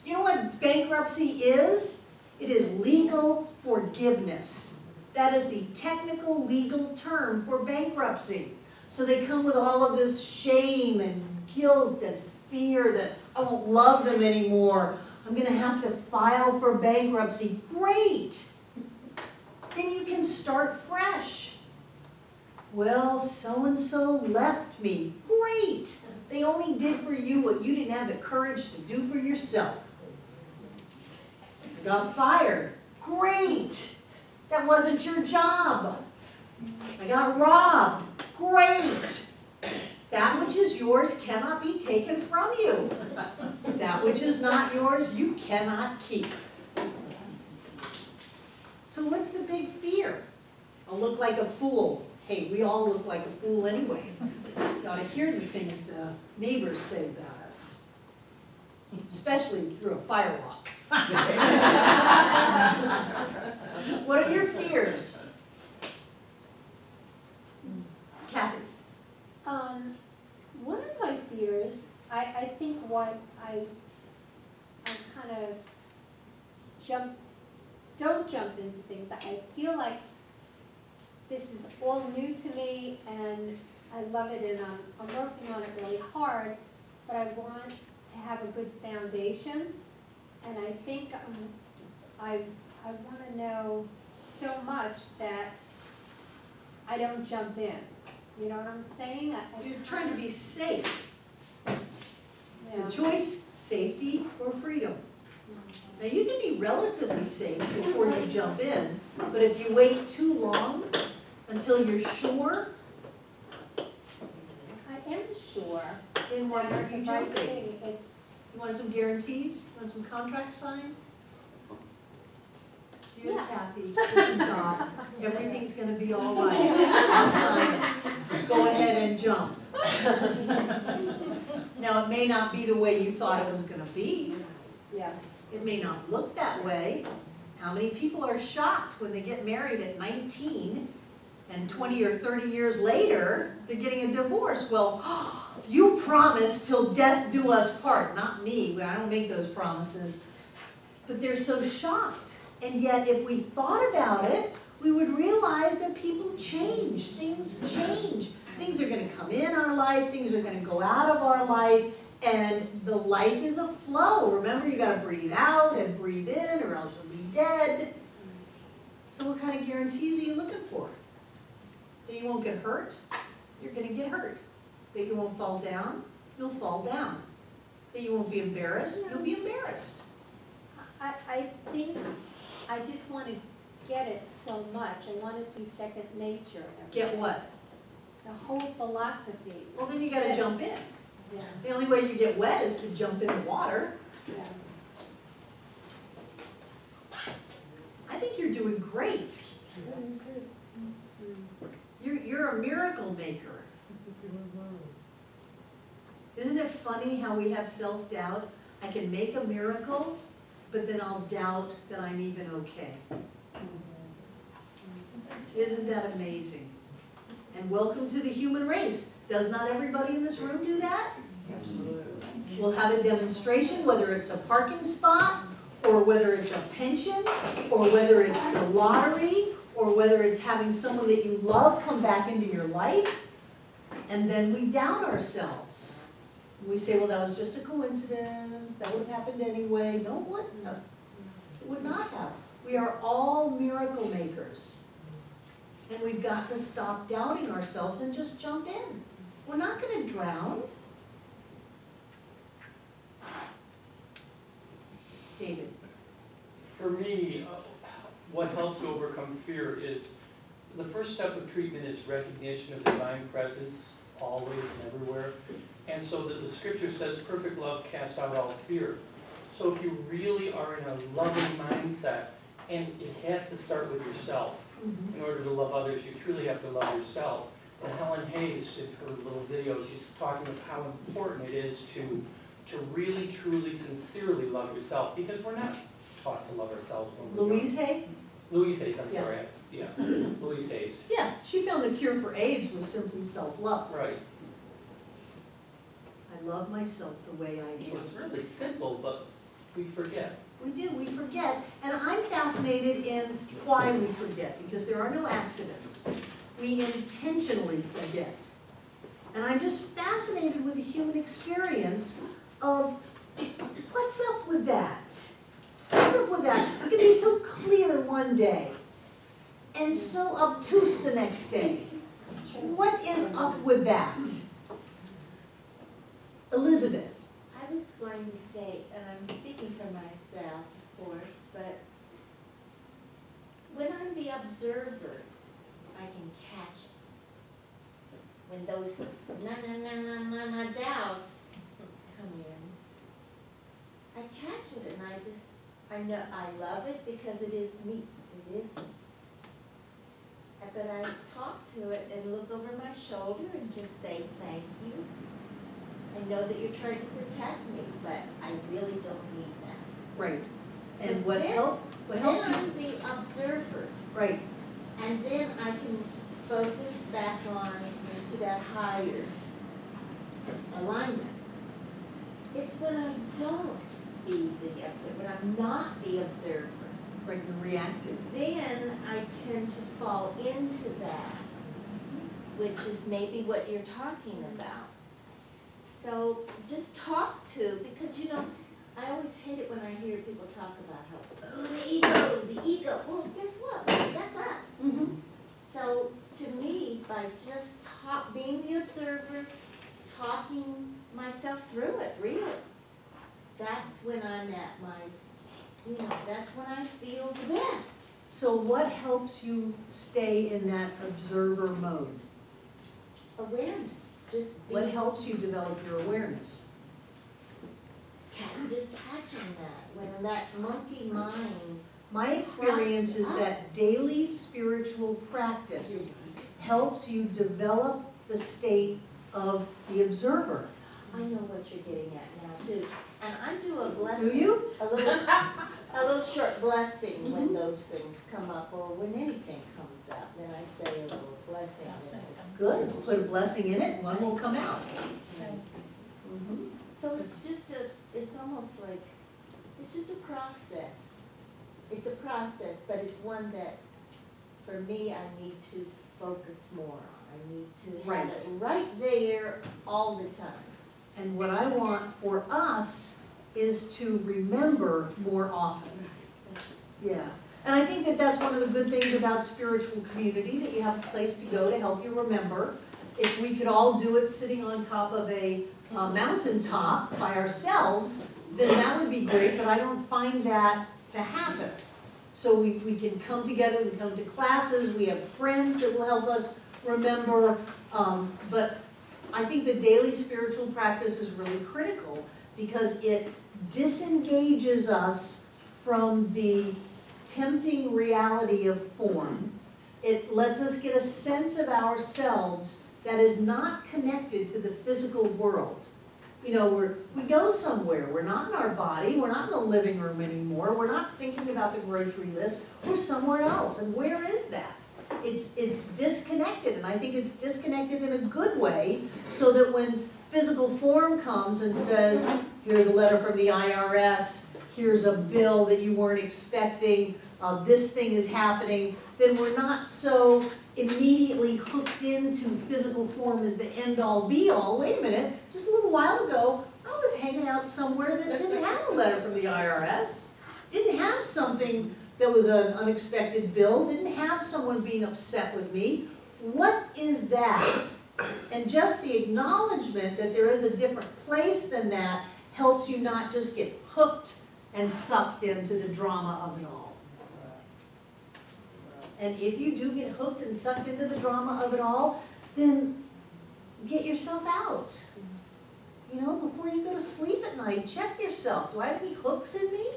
You know what bankruptcy is? It is legal forgiveness. That is the technical legal term for bankruptcy. So they come with all of this shame and guilt and fear that I won't love them anymore. I'm gonna have to file for bankruptcy. Great! Then you can start fresh. Well, so-and-so left me. Great! They only did for you what you didn't have the courage to do for yourself. I got fired. Great! That wasn't your job. I got robbed. Great! That which is yours cannot be taken from you. That which is not yours, you cannot keep. So what's the big fear? I'll look like a fool. Hey, we all look like a fool anyway. You ought to hear the things the neighbors say about us, especially through a firewalk. What are your fears? Kathy? One of my fears, I think what I kind of don't jump into things. I feel like this is all new to me and I love it and I'm working on it really hard, but I want to have a good foundation. And I think I want to know so much that I don't jump in. You know what I'm saying? You're trying to be safe. Yeah. The choice, safety or freedom. Now you can be relatively safe before you jump in, but if you wait too long until you're sure, I am sure Then why that aren't you it's the right jumping? thing. It's, You want some guarantees? You want some contracts signed? Dear Yeah. Kathy, this is God, everything's gonna be all right, I'll sign it, go ahead and jump. Now, it may not be the way you thought it was gonna be, yeah. it may not look that way. How many people are shocked when they get married at 19 and 20 or 30 years later, they're getting a divorce? Well, you promised till death do us part. Not me, I don't make those promises. But they're so shocked. And yet, if we thought about it, we would realize that people change, things change. Things are gonna come in our life, things are gonna go out of our life, and the life is a flow. Remember, you gotta breathe out and breathe in, or else you'll be dead. So what kind of guarantees are you looking for? That you won't get hurt? You're gonna get hurt. That you won't fall down? You'll fall down. That you won't be embarrassed? You'll be embarrassed. I think I just want to get it so much. I want it to be second nature. Get what? The whole philosophy. Well, then you gotta jump in. Yeah, The only way you get wet is to jump in the water. yeah. I think you're doing great. You're a miracle maker. Isn't it funny how we have self-doubt? I can make a miracle, but then I'll doubt that I'm even okay. Isn't that amazing? And welcome to the human race. Does not everybody in this room do that? Absolutely. We'll have a demonstration, whether it's a parking spot, or whether it's a pension, or whether it's the lottery, or whether it's having someone that you love come back into your life, and then we doubt ourselves. We say, well, that was just a coincidence, that would have happened anyway. No, it wouldn't have. It would not have. We are all miracle makers. And we've got to stop doubting ourselves and just jump in. We're not gonna drown. David. For me, what helps overcome fear is, the first step of treatment is recognition of divine presence, always and everywhere. And so the scripture says, perfect love casts out all fear. So if you really are in a loving mindset, and it has to start with yourself. In order to love others, you truly have to love yourself. And Helen Hayes, in her little video, she's talking about how important it is to really, truly, sincerely love yourself, because we're not taught to love ourselves when we're young. Louise Hay? Louise Hayes, I'm Yeah. sorry, yeah, Louise Hayes, Yeah, she found the cure for AIDS was simply self-love. right. I love myself the way I Well, am. it's really simple, but we forget. We do, we forget, and I'm fascinated in why we forget, because there are no accidents. We intentionally forget. And I'm just fascinated with the human experience of what's up with that? What's up with that? It can be so clear one day and so obtuse the next day. What is up with that? Elizabeth. I was going to say, and I'm speaking for myself, of course, but when I'm the observer, I can catch it. When those na doubts come in, I catch it and I know, I love it because it is me, it is me. But I talk to it and look over my shoulder and just say, thank you. I know that you're trying to protect me, but I really don't need that. Right. So And what then- helps Then you? I'm the observer, Right. and then I can focus back on into that higher alignment. It's when I don't be the observer, when I'm not the observer, Right, you're reactive. then I tend to fall into that, which is maybe what you're talking about. So just talk to, because you know, I always hate it when I hear people talk about how, oh, the ego. Well, guess what? That's us. Mm-hmm. So to me, by just being the observer, talking myself through it, really, that's when I'm at my, that's when I feel the best. So what helps you stay in that observer mode? Awareness. just What being, helps you develop your awareness? just catching that, when that monkey mind, My experience is that daily spiritual practice helps you develop the state of the observer. I know what you're getting at now too. And I do a blessing. Do you? A little short blessing when those things come up, or when anything comes up, then I say a little blessing in it. Good, put a blessing in it, one will come out. So it's just it's almost like, it's just a process. It's a process, but it's one that, for me, I need to focus more on. I need to have it right there all the time. And what I want for us is to remember more often. Yeah, and I think that that's one of the good things about spiritual community, that you have a place to go to help you remember. If we could all do it sitting on top of a mountaintop by ourselves, then that would be great, but I don't find that to happen. So we can come together, we can come to classes, we have friends that will help us remember, but I think the daily spiritual practice is really critical because it disengages us from the tempting reality of form. It lets us get a sense of ourselves that is not connected to the physical world. You know, we go somewhere, we're not in our body, we're not in the living room anymore, we're not thinking about the grocery list, we're somewhere else, and where is that? It's disconnected, and I think it's disconnected in a good way, so that when physical form comes and says, here's a letter from the IRS, here's a bill that you weren't expecting, this thing is happening, then we're not so immediately hooked into physical form as the end-all be-all. Wait a minute, just a little while ago, I was hanging out somewhere that didn't have a letter from the IRS, didn't have something that was an unexpected bill, didn't have someone being upset with me. What is that? And just the acknowledgement that there is a different place than that helps you not just get hooked and sucked into the drama of it all. And if you do get hooked and sucked into the drama of it all, then get yourself out. You know, before you go to sleep at night, check yourself. Do I have any hooks in me?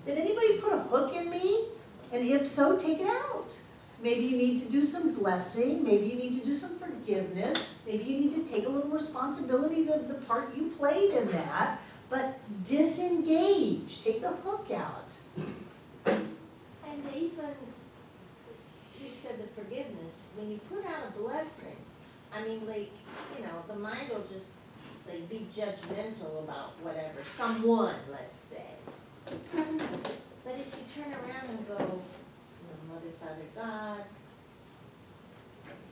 Did anybody put a hook in me? And if so, take it out. Maybe you need to do some blessing. Maybe you need to do some forgiveness. Maybe you need to take a little responsibility, the part you played in that. But disengage. Take the hook out. And Ethan, you said the forgiveness. When you put out a blessing, I mean, like, you know, the mind will just like be judgmental about whatever, someone, let's say. But if you turn around and go, you know, Mother, Father, God,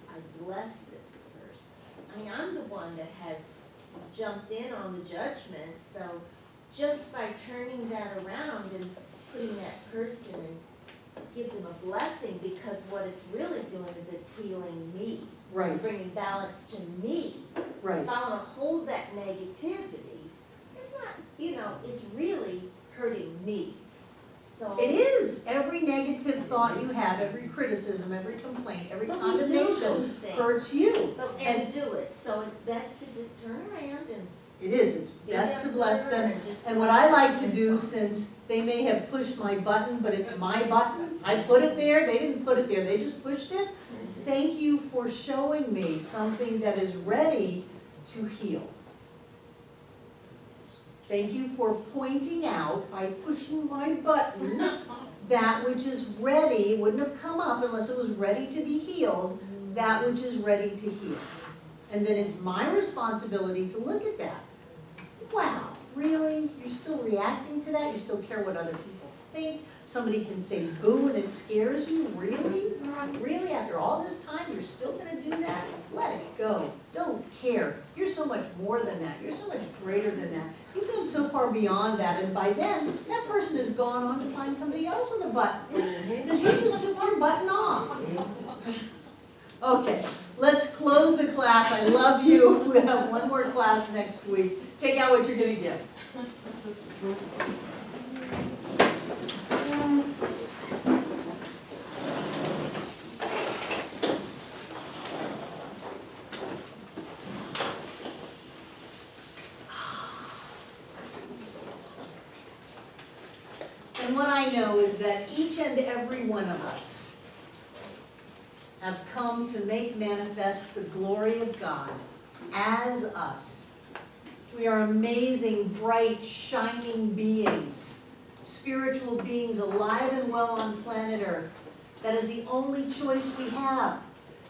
I bless this person. I mean, I'm the one that has jumped in on the judgment, so just by turning that around and putting that person and give them a blessing, because what it's really doing is it's healing me. Right. Bringing balance to me. Right. If I want to hold that negativity, it's not, you know, it's really hurting me. So It is. Every negative thought you have, every criticism, every complaint, every But we do condemnation those things. hurts you. and do it. So it's best to just turn around and It is. It's be best to the bless observer them. and just And what bless I like them to and do, so on. since they may have pushed my button, but it's my button, I put it there, they didn't put it there, they just pushed it. Thank you for showing me something that is ready to heal. Thank you for pointing out, by pushing my button, that which is ready, wouldn't have come up unless it was ready to be healed, that which is ready to heal. And then it's my responsibility to look at that. Wow, really? You're still reacting to that? You still care what other people think? Somebody can say boo and it scares you? Really? Really? After all this time, you're still gonna do that? Let it go. Don't care. You're so much more than that. You're so much greater than that. You've gone so far beyond that, and by then, that person has gone on to find somebody else with a button. Because you just took your button off. Okay, let's close the class. I love you. We have one more class next week. Take out what you're gonna get. And what I know is that each and every one of us have come to make manifest the glory of God as us. We are amazing, bright, shining beings, spiritual beings alive and well on planet Earth. That is the only choice we have.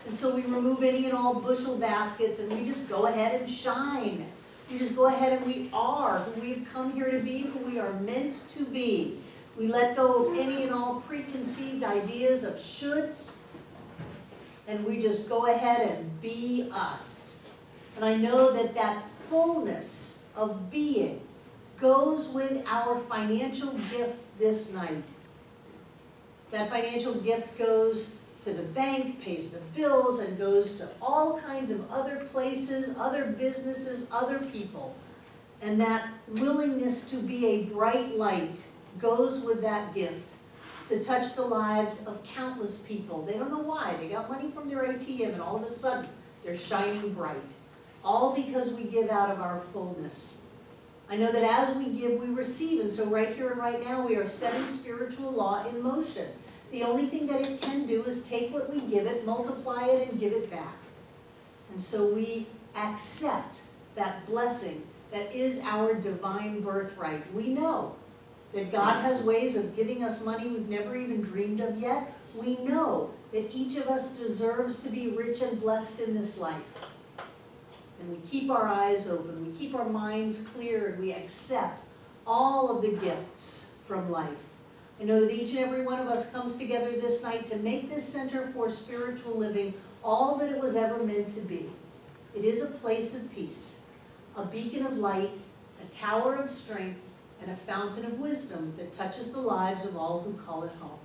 And so we remove any and all bushel baskets and we just go ahead and shine. We just go ahead and we are who we've come here to be, who we are meant to be. We let go of any and all preconceived ideas of shoulds, and we just go ahead and be us. And I know that that fullness of being goes with our financial gift this night. That financial gift goes to the bank, pays the bills, and goes to all kinds of other places, other businesses, other people. And that willingness to be a bright light goes with that gift to touch the lives of countless people. They don't know why. They got money from their ATM and all of a sudden they're shining bright. All because we give out of our fullness. I know that as we give, we receive. And so right here and right now, we are setting spiritual law in motion. The only thing that it can do is take what we give it, multiply it, and give it back. And so we accept that blessing that is our divine birthright. We know that God has ways of giving us money we've never even dreamed of yet. We know that each of us deserves to be rich and blessed in this life. And we keep our eyes open, we keep our minds clear, and we accept all of the gifts from life. I know that each and every one of us comes together this night to make this center for spiritual living all that it was ever meant to be. It is a place of peace, a beacon of light, a tower of strength, and a fountain of wisdom that touches the lives of all who call it home.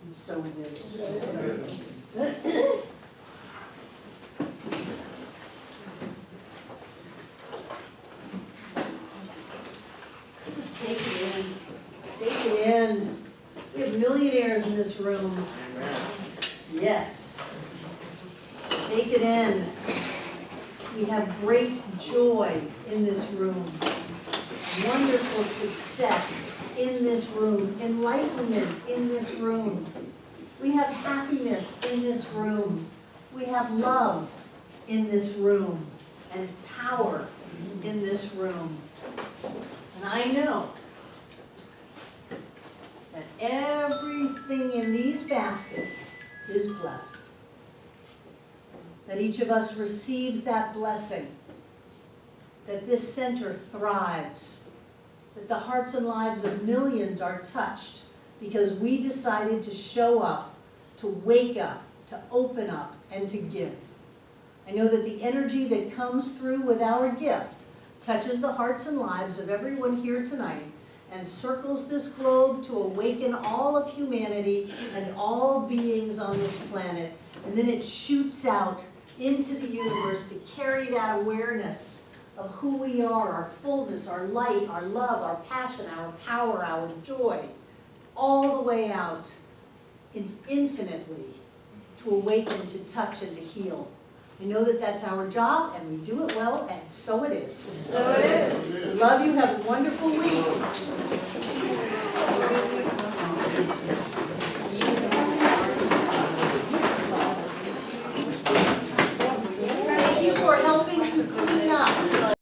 And so it is. Just take it in. Take it in. We have millionaires in this room. Yes. Take it in. We have great joy in this room. Wonderful success in this room. Enlightenment in this room. We have happiness in this room. We have love in this room. And power in this room. And I know that everything in these baskets is blessed. That each of us receives that blessing. That this center thrives. That the hearts and lives of millions are touched because we decided to show up, to wake up, to open up, and to give. I know that the energy that comes through with our gift touches the hearts and lives of everyone here tonight and circles this globe to awaken all of humanity and all beings on this planet. And then it shoots out into the universe to carry that awareness of who we are, our fullness, our light, our love, our passion, our power, our joy, all the way out infinitely to awaken, to touch, and to heal. I know that that's our job, and we do it well, and so it is. So it is. Love you. Have a wonderful week.